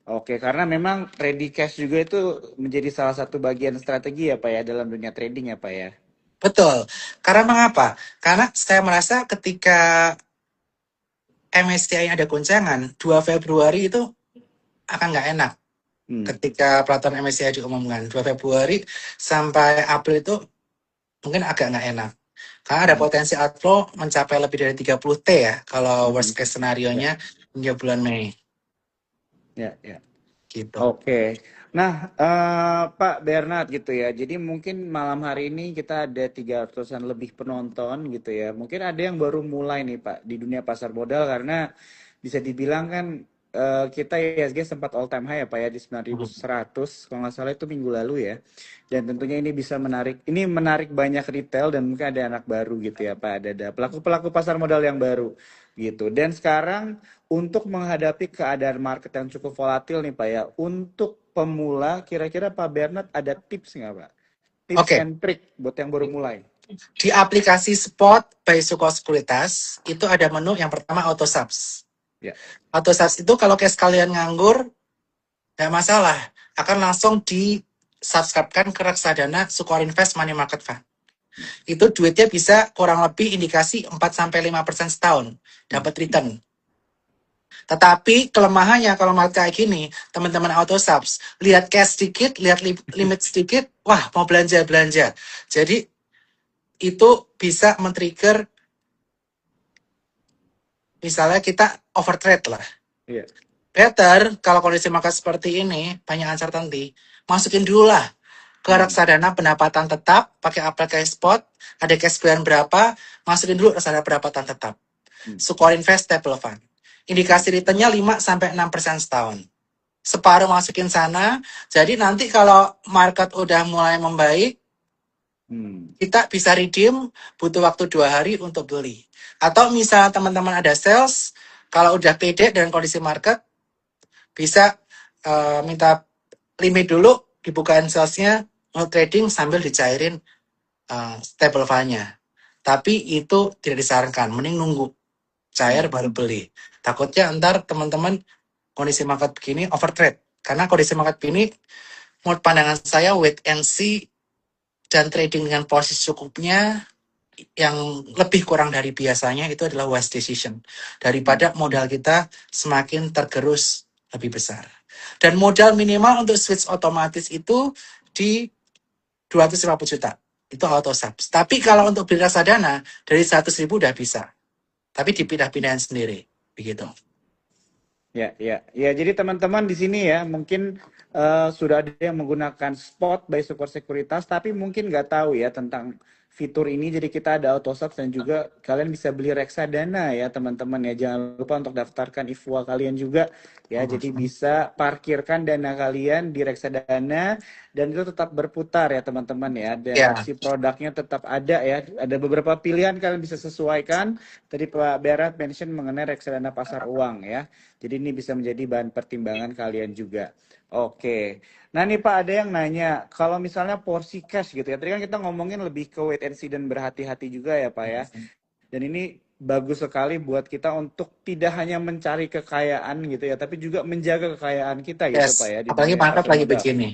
Oke, karena memang ready cash juga itu menjadi salah satu bagian strategi ya Pak ya dalam dunia trading ya Pak ya. Betul. Karena mengapa? Karena saya merasa ketika MSCI ada goncangan, 2 Februari itu akan nggak enak Hmm. ketika peraturan MSCI diumumkan. 2 Februari sampai April itu mungkin agak nggak enak. Karena ada Hmm. potensi outflow mencapai lebih dari 30 T ya, kalau worst case Ya, scenario-nya hingga bulan Mei. ya. Gitu. Oke. Nah, Pak Bernard gitu ya. Jadi mungkin malam hari ini kita ada 300-an lebih penonton gitu ya. Mungkin ada yang baru mulai nih Pak di dunia pasar modal karena bisa dibilang kan kita ISG sempat all time high ya Pak ya di 9.100 kalau nggak salah itu minggu lalu ya. Dan tentunya ini bisa menarik banyak retail dan mungkin ada anak baru gitu ya Pak. Ada pelaku-pelaku pasar modal yang baru gitu. Dan sekarang untuk menghadapi keadaan market yang cukup volatil nih Pak ya, untuk pemula kira-kira Pak Bernard ada tips nggak Pak? Tips Oke, and trick buat yang baru mulai. di aplikasi Spot by Suko Sekuritas itu ada menu yang pertama auto subs. Ya. Auto subs itu kalau kayak sekalian nganggur, nggak masalah, akan langsung di subscribe-kan ke reksadana Sukor Invest Money Market Fund. Itu duitnya bisa kurang lebih indikasi 4-5% setahun dapat return. Tetapi kelemahannya kalau market kayak gini, teman-teman auto subs, lihat cash sedikit, lihat limit sedikit, wah mau belanja. Jadi itu bisa men-trigger misalnya kita overtrade lah. Iya. Better kalau kondisi market seperti ini, banyak uncertainty, masukin dulu lah ke reksadana pendapatan tetap, pakai aplikasi spot, ada cash bulan berapa, masukin dulu reksadana pendapatan tetap. Sukor Invest Stable Fund. Indikasi returnnya 5-6% setahun. Separuh masukin sana, jadi nanti kalau market udah mulai membaik, kita bisa redeem, butuh waktu 2 hari untuk beli. Atau misalnya teman-teman ada sales, kalau udah pede dengan kondisi market, bisa minta limit dulu, dibukain salesnya, mau trading sambil dicairin stable fund-nya. Tapi itu tidak disarankan, mending nunggu cair baru beli. Takutnya ntar teman-teman kondisi market begini overtrade. Karena kondisi market begini, menurut pandangan saya wait and see dan trading dengan posisi cukupnya yang lebih kurang dari biasanya itu adalah wise decision. Daripada modal kita semakin tergerus lebih besar. Dan modal minimal untuk switch otomatis itu di 250 juta. Itu auto subs. Tapi kalau untuk beli reksadana dari 100.000 udah bisa. Tapi dipindah-pindahin sendiri. Begitu. Ya. Jadi teman-teman di sini ya mungkin sudah ada yang menggunakan Spot by Sukor Sekuritas, tapi mungkin nggak tahu ya tentang fitur ini. Jadi kita ada auto subs dan juga kalian bisa beli reksadana ya teman-teman ya. Jangan lupa untuk daftarkan IFWA kalian juga ya. Jadi bisa parkirkan dana kalian di reksadana dan itu tetap berputar ya teman-teman ya. Dan opsi produknya tetap ada ya. Ada beberapa pilihan kalian bisa sesuaikan. Tadi Pak Berat mention mengenai reksadana pasar uang ya. Jadi ini bisa menjadi bahan pertimbangan kalian juga. Oke. Nah nih Pak ada yang nanya, kalau misalnya porsi cash gitu ya, tadi kan kita ngomongin lebih ke wait and see dan berhati-hati juga ya Pak ya. Dan ini bagus sekali buat kita untuk tidak hanya mencari kekayaan gitu ya, tapi juga menjaga kekayaan kita gitu Pak ya di Apalagi dunia market pasar lagi modal. begini.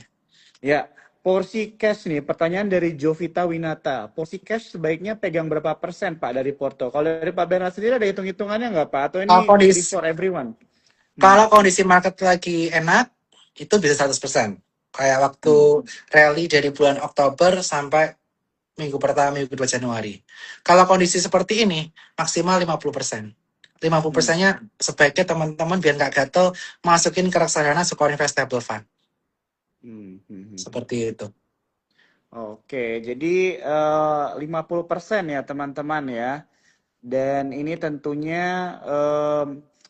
Ya, porsi cash nih, pertanyaan dari Jovita Winata. Porsi cash sebaiknya pegang berapa persen Pak dari Porto? Kalau dari Pak Bernard sendiri ada hitung-hitungannya nggak Pak? Atau Kalau ini free kondisi, for everyone? kalau kondisi market lagi enak, itu bisa 100%. Kayak waktu rally dari bulan Oktober sampai minggu pertama, minggu kedua Januari. Kalau kondisi seperti ini, maksimal 50%. 50%-nya sebaiknya teman-teman biar nggak gatel, masukin ke reksadana Sukor Investable Fund. Seperti itu. Oke, jadi 50% ya teman-teman ya. Dan ini tentunya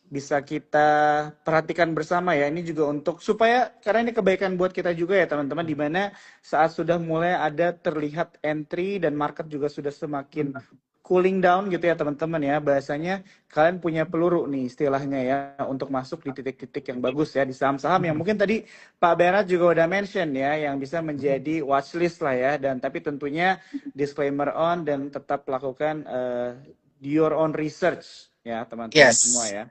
bisa kita perhatikan bersama ya. Ini juga untuk supaya karena ini kebaikan buat kita juga ya teman-teman. Di mana saat sudah mulai ada terlihat entry dan market juga sudah semakin cooling down gitu ya teman-teman ya. Bahasanya kalian punya peluru nih istilahnya ya untuk masuk di titik-titik yang bagus ya di saham-saham yang mungkin tadi Pak Bernard juga udah mention ya yang bisa menjadi watchlist lah ya. Dan tapi tentunya disclaimer on dan tetap lakukan your own research ya teman-teman semua ya.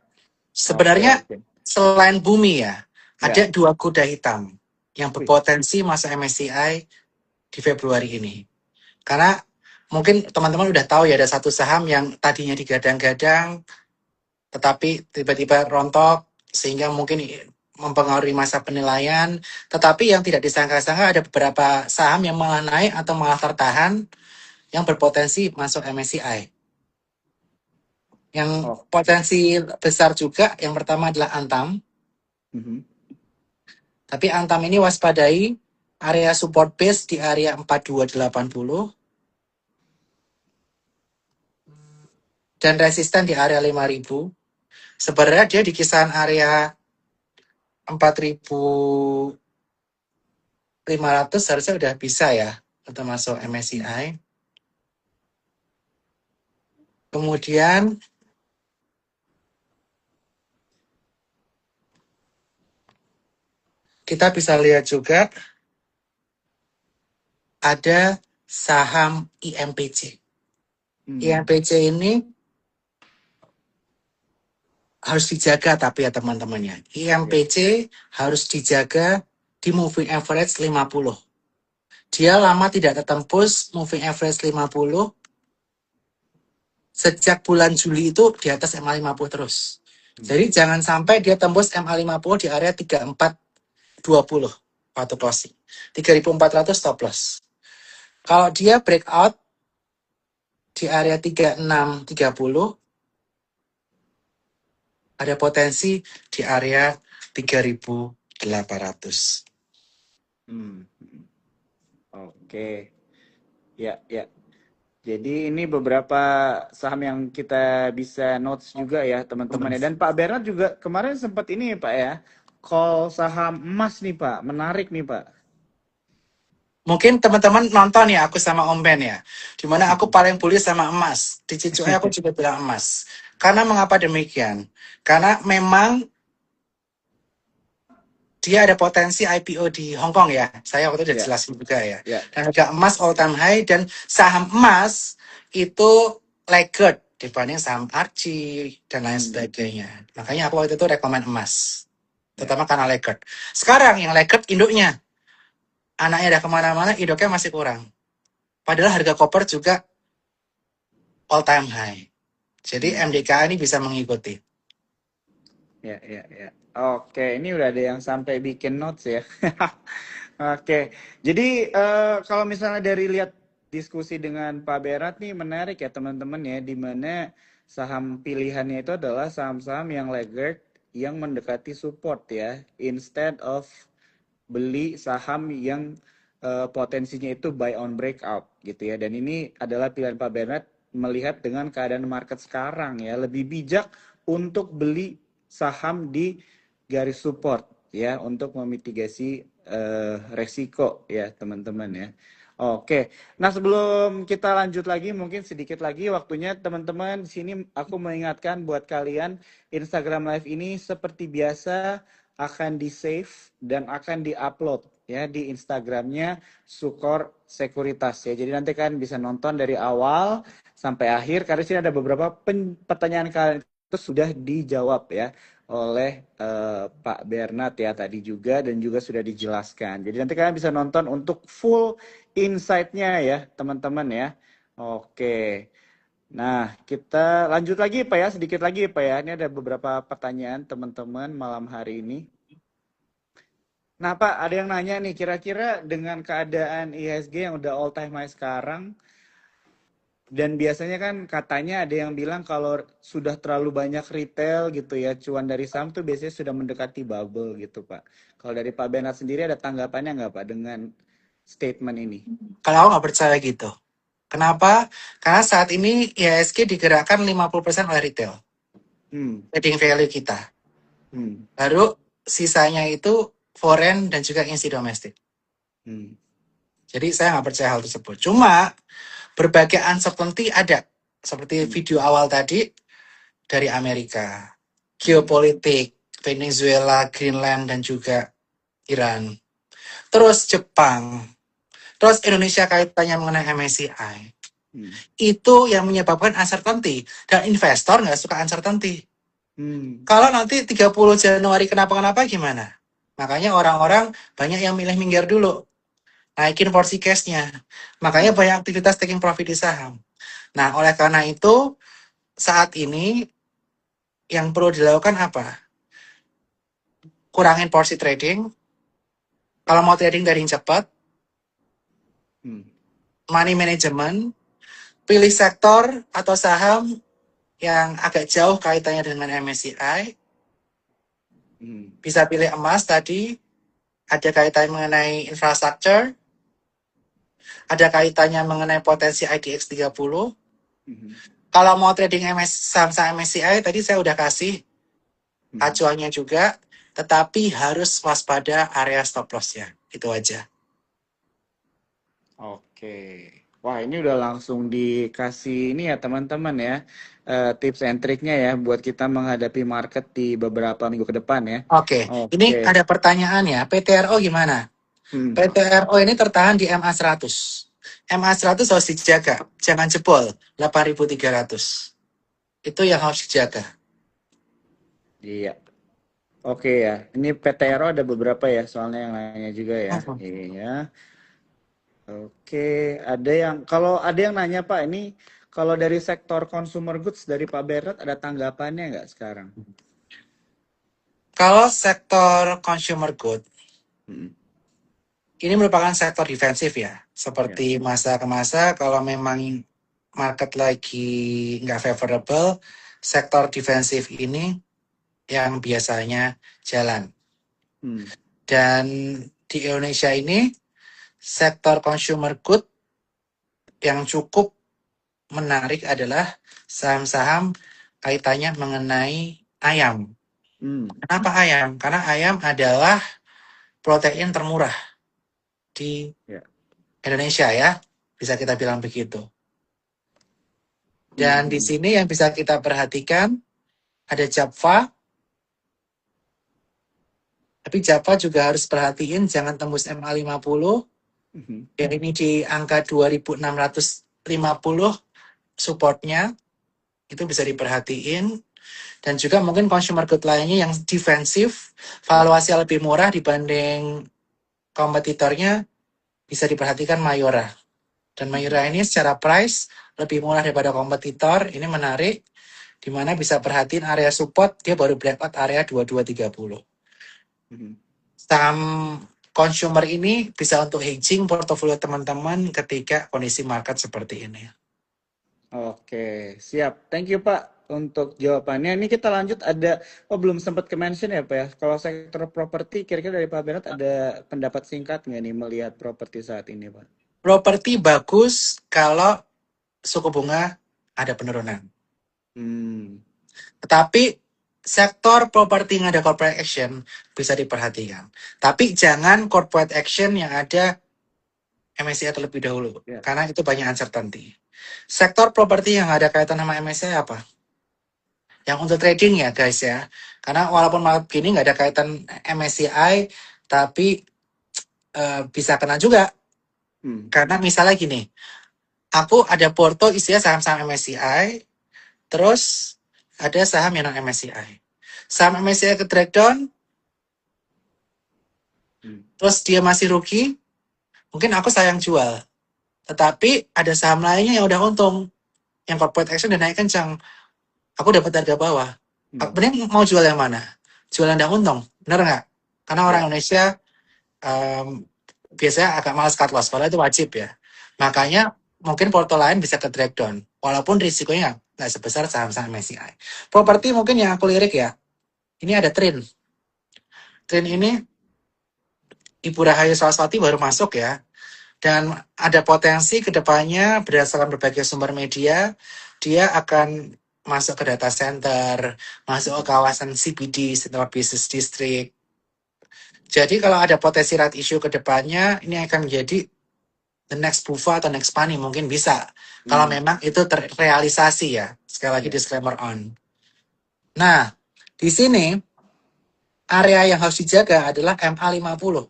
Sebenarnya Oke. selain bumi ya, ada Ya. 2 kuda hitam yang berpotensi masuk MSCI di Februari ini. Karena mungkin teman-teman udah tahu ya ada satu saham yang tadinya digadang-gadang tetapi tiba-tiba rontok sehingga mungkin mempengaruhi masa penilaian. Tetapi yang tidak disangka-sangka ada beberapa saham yang malah naik atau malah tertahan yang berpotensi masuk MSCI. Yang Oh. potensi besar juga yang pertama adalah Antam. Mhm. Tapi Antam ini waspadai area support base di area 4280 dan resisten di area 5000. Sebenarnya dia di kisaran area 4500 harusnya udah bisa ya untuk masuk MSCI. Kemudian kita bisa lihat juga ada saham IMPC. IMPC ini harus dijaga tapi ya teman-temannya. IMPC harus dijaga di moving average 50. Dia lama tidak tertembus moving average 50. Sejak bulan Juli itu di atas MA50 terus. Jadi jangan sampai dia tembus MA50 di area 3420 waktu closing. 3400 stop loss. Kalau dia breakout di area 3630 ada potensi di area 3800. Oke. Ya, ya. Jadi ini beberapa saham yang kita bisa notes juga ya teman-teman ya. Dan Pak Bernard juga kemarin sempat ini Pak ya, call saham emas nih Pak, menarik nih Pak. Mungkin teman-teman nonton ya aku sama Om Ben ya. Dimana aku paling bullish sama emas. Di Cicuai aku juga bilang emas. Karena mengapa demikian? Karena memang dia ada potensi IPO di Hong Kong ya. Saya waktu itu udah jelasin juga ya. Dan harga emas all time high dan saham emas itu laggard dibanding saham Archie dan lain sebagainya. Makanya aku waktu itu rekomen emas. Terutama karena laggard. Sekarang yang laggard induknya. Anaknya udah kemana-mana, induknya masih kurang. Padahal harga koper juga all time high. Jadi MDKA ini bisa mengikuti. Ya, ya, ya. Oke, ini udah ada yang sampai bikin notes ya. Oke, jadi kalau misalnya dari lihat diskusi dengan Pak Berat nih menarik ya teman-teman ya, di mana saham pilihannya itu adalah saham-saham yang laggard yang mendekati support ya, instead of beli saham yang potensinya itu buy on breakout gitu ya. Dan ini adalah pilihan Pak Bernard melihat dengan keadaan market sekarang ya, lebih bijak untuk beli saham di garis support ya untuk memitigasi resiko ya teman-teman ya. Oke, nah sebelum kita lanjut lagi, mungkin sedikit lagi waktunya teman-teman. Di sini aku mengingatkan buat kalian, Instagram Live ini seperti biasa akan di save dan akan di-upload ya di Instagramnya Sukor Sekuritas ya. Jadi nanti kan bisa nonton dari awal sampai akhir karena sini ada beberapa pertanyaan kalian itu sudah dijawab ya oleh Pak Bernard ya tadi juga dan juga sudah dijelaskan. Jadi nanti kalian bisa nonton untuk full insight-nya ya teman-teman ya. Oke. Nah, kita lanjut lagi Pak ya, sedikit lagi Pak ya. Ini ada beberapa pertanyaan teman-teman malam hari ini. Nah Pak, ada yang nanya nih, kira-kira dengan keadaan IHSG yang udah all time high sekarang, dan biasanya kan katanya ada yang bilang kalau sudah terlalu banyak retail gitu ya, cuan dari saham tuh biasanya sudah mendekati bubble gitu Pak. Kalau dari Pak Bernard sendiri ada tanggapannya nggak Pak dengan statement ini? Kalau aku nggak percaya gitu. Kenapa? Karena saat ini IHSG digerakkan 50% oleh retail. Trading value kita. Baru sisanya itu foreign dan juga insi domestik. Jadi saya nggak percaya hal tersebut. Cuma berbagai uncertainty ada. Seperti video awal tadi dari Amerika. Geopolitik, Venezuela, Greenland, dan juga Iran. Terus Jepang. Terus Indonesia kaitannya mengenai MSCI. Itu yang menyebabkan uncertainty. Dan investor nggak suka uncertainty. Kalau nanti 30 Januari kenapa-kenapa gimana? Makanya orang-orang banyak yang milih minggir dulu. Naikin porsi cash-nya. Makanya banyak aktivitas taking profit di saham. Nah, oleh karena itu, saat ini yang perlu dilakukan apa? Kurangin porsi trading. Kalau mau trading dari yang cepat, Hmm. money management, pilih sektor atau saham yang agak jauh kaitannya dengan MSCI. Hmm. Bisa pilih emas tadi, ada kaitannya mengenai infrastruktur, ada kaitannya mengenai potensi IDX 30. Hmm. Kalau mau trading saham-saham MSCI, tadi saya udah kasih Hmm. acuannya juga, tetapi harus waspada area stop loss-nya. Itu aja. Oke. Wah, ini udah langsung dikasih ini ya teman-teman ya. Tips and triknya ya buat kita menghadapi market di beberapa minggu ke depan ya. Oke, ini Oke. ada pertanyaan ya. PTRO gimana? Hmm. PTRO ini tertahan di MA 100. MA 100 harus dijaga, jangan jebol 8.300. Itu yang harus dijaga. Iya. Oke ya. Ini PTRO ada beberapa ya soalnya yang nanya juga ya. Mhm. Iya. Oke, kalau ada yang nanya Pak, ini kalau dari sektor consumer goods dari Pak Bernard ada tanggapannya nggak sekarang? Kalau sektor consumer good, Hmm. ini merupakan sektor defensif ya. Ya. Seperti masa ke masa, kalau memang market lagi nggak favorable, sektor defensif ini yang biasanya jalan. Hmm. Dan di Indonesia ini, sektor consumer good yang cukup menarik adalah saham-saham kaitannya mengenai ayam. Hmm. Kenapa ayam? Karena ayam adalah protein termurah di Ya. Indonesia ya, bisa kita bilang begitu. Hmm. Dan di Hmm. sini yang bisa kita perhatikan ada Java, tapi Java juga harus perhatiin jangan tembus MA50, Hmm. yang ini di angka 2650 supportnya, itu bisa diperhatiin. Dan juga mungkin consumer good lainnya yang defensif, Ya. valuasi lebih murah dibanding kompetitornya, bisa diperhatikan Mayora. Dan Hmm. Mayora ini secara price lebih murah daripada kompetitor, ini menarik, di mana bisa perhatiin area support, dia baru breakout area 2230. Hmm. Saham consumer ini bisa untuk hedging portofolio teman-teman ketika kondisi market seperti ini. Oke, siap. Thank you Pak untuk jawabannya. Ini kita lanjut belum sempat ke-mention ya Pak ya. Kalau sektor properti kira-kira dari Pak Bernard ada pendapat singkat nggak nih melihat properti saat ini Pak? Properti bagus kalau suku bunga ada penurunan. Hmm. Tetapi sektor properti yang ada corporate action bisa diperhatikan. Tapi jangan corporate action yang ada MSCI terlebih dahulu. Ya. Karena itu banyak uncertainty. Sektor properti yang ada kaitan sama MSCI apa? Yang untuk trading ya guys ya. Karena walaupun malam gini nggak ada kaitan MSCI, tapi bisa kena juga. Hmm. Karena misalnya gini, aku ada porto isinya saham-saham MSCI, terus ada saham yang non MSCI. Saham MSCI ke drag down, Hmm. terus dia masih rugi, mungkin aku sayang jual. Tetapi ada saham lainnya yang udah untung, yang corporate action udah naik kencang. Aku dapat harga bawah. Hmm. Bener mau jual yang mana? Jual yang udah untung, bener nggak? Karena orang Ya. Indonesia em, biasanya agak malas cut loss, padahal itu wajib ya. Makanya mungkin porto lain bisa ke drag down, walaupun risikonya nggak sebesar saham-saham MSCI. Hmm. Properti mungkin yang aku lirik ya, ini ada tren. Tren ini Ibu Rahayu Saraswati baru masuk ya, dan ada potensi kedepannya berdasarkan berbagai sumber media, dia akan masuk ke data center, masuk ke kawasan CBD, Central Business District. Jadi kalau ada potensi right issue kedepannya, ini akan menjadi the next Bufa atau next Pani mungkin bisa. Kalau Hmm. memang itu terrealisasi ya. Sekali lagi Ya. disclaimer on. Nah, di sini area yang harus dijaga adalah MA50.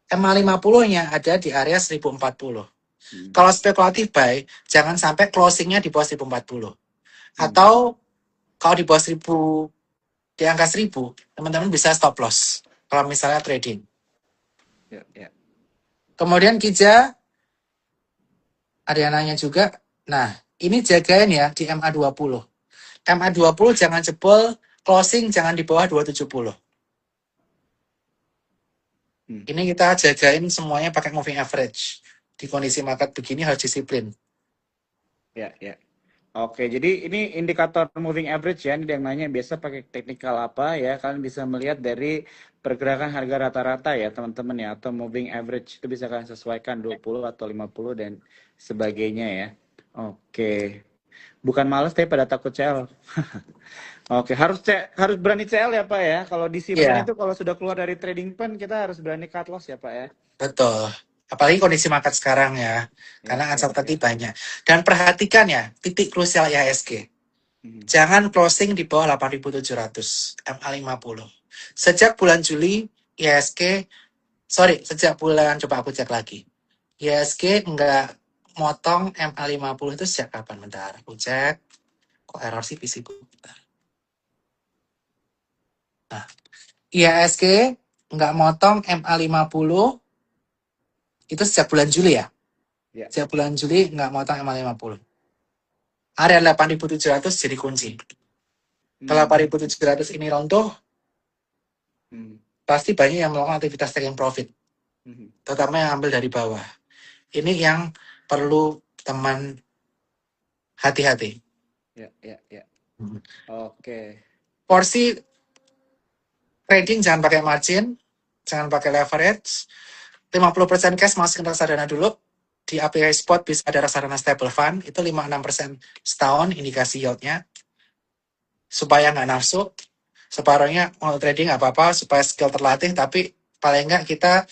MA50-nya ada di area 1040. Hmm. Kalau spekulatif buy, jangan sampai closingnya di bawah 1040. Hmm. Atau kalau di bawah 1000, di angka 1000, teman-teman bisa stop loss. Kalau misalnya trading. Ya. Ya. Kemudian Kija, ada yang nanya juga. Nah, ini jagain ya di MA20. MA20 jangan jebol, closing jangan di bawah 270. Ini kita jagain semuanya pakai moving average. Di kondisi market begini harus disiplin. Ya, ya. Oke, jadi ini indikator moving average ya. Ini yang nanya biasa pakai teknikal apa ya. Kalian bisa melihat dari pergerakan harga rata-rata ya teman-teman ya. Atau moving average itu bisa kalian sesuaikan 20 atau 50 dan sebagainya ya. Oke. Bukan males tapi pada takut CL. Oke, harus berani CL ya Pak ya. Kalau disiplin Iya, itu kalau sudah keluar dari trading pen kita harus berani cut loss ya Pak ya. betul. Apalagi kondisi market sekarang ya. Ya, Karena ya, ya. uncertainty banyak. Dan perhatikan ya, titik krusial IHSG. Mhm. Jangan closing di bawah 8.700 MA50. Sejak bulan Juli, IHSG, sejak bulan, coba aku cek lagi. IHSG enggak motong MA50 itu sejak kapan? Bentar, aku cek. Kok error sih PC ku? Bentar. Nah, IHSG enggak motong MA50 itu sejak bulan Juli ya. Ya. Sejak bulan Juli enggak motong MA50. Area 8.700 jadi kunci. Kalau Hmm. 8.700 ini runtuh, Hmm. pasti banyak yang melakukan aktivitas taking profit. Hmm. Terutama yang ambil dari bawah. Ini yang perlu teman hati-hati. Ya, ya, ya. Hmm. Oke. Porsi trading jangan pakai margin, jangan pakai leverage. 50% cash masukin reksadana dulu. Di API Spot bisa ada reksadana stable fund, itu 5-6% setahun indikasi yieldnya. Supaya nggak nafsu, separuhnya mau trading nggak apa-apa, supaya skill terlatih, tapi paling nggak kita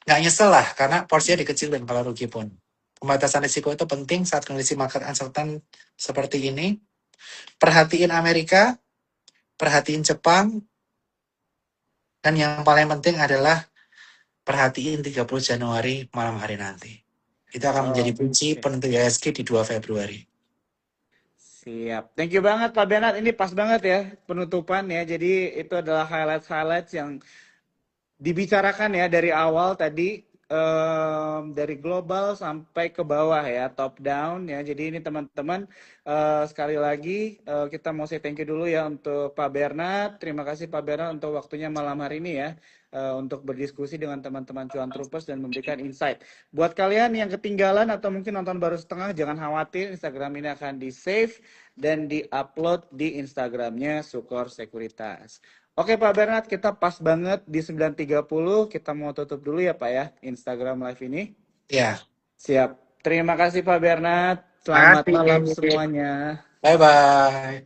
nggak nyesel lah, karena porsinya dikecilin kalau rugi pun. Pembatasan risiko itu penting saat kondisi market uncertain seperti ini. Perhatiin Amerika, perhatiin Jepang, dan yang paling penting adalah perhatiin 30 Januari malam hari nanti. Itu akan menjadi kunci Oke. penentu IHSG di 2 Februari. Siap. Thank you banget Pak Bernard. Ini pas banget ya penutupan ya. Jadi itu adalah highlights-highlights yang dibicarakan ya dari awal tadi dari global sampai ke bawah ya, top down ya. Jadi ini teman-teman sekali lagi kita mau say thank you dulu ya untuk Pak Bernard. Terima kasih Pak Bernard untuk waktunya malam hari ini ya untuk berdiskusi dengan teman-teman Cuan Troopers dan memberikan insight. Buat kalian yang ketinggalan atau mungkin nonton baru setengah, jangan khawatir, Instagram ini akan di-save dan di-upload di Instagramnya Sukor Sekuritas. Oke Pak Bernard, kita pas banget di 9.30. Kita mau tutup dulu ya Pak ya, Instagram Live ini. Ya, Siap. Terima kasih Pak Bernard. Selamat malam makasih. semuanya. Bye-bye.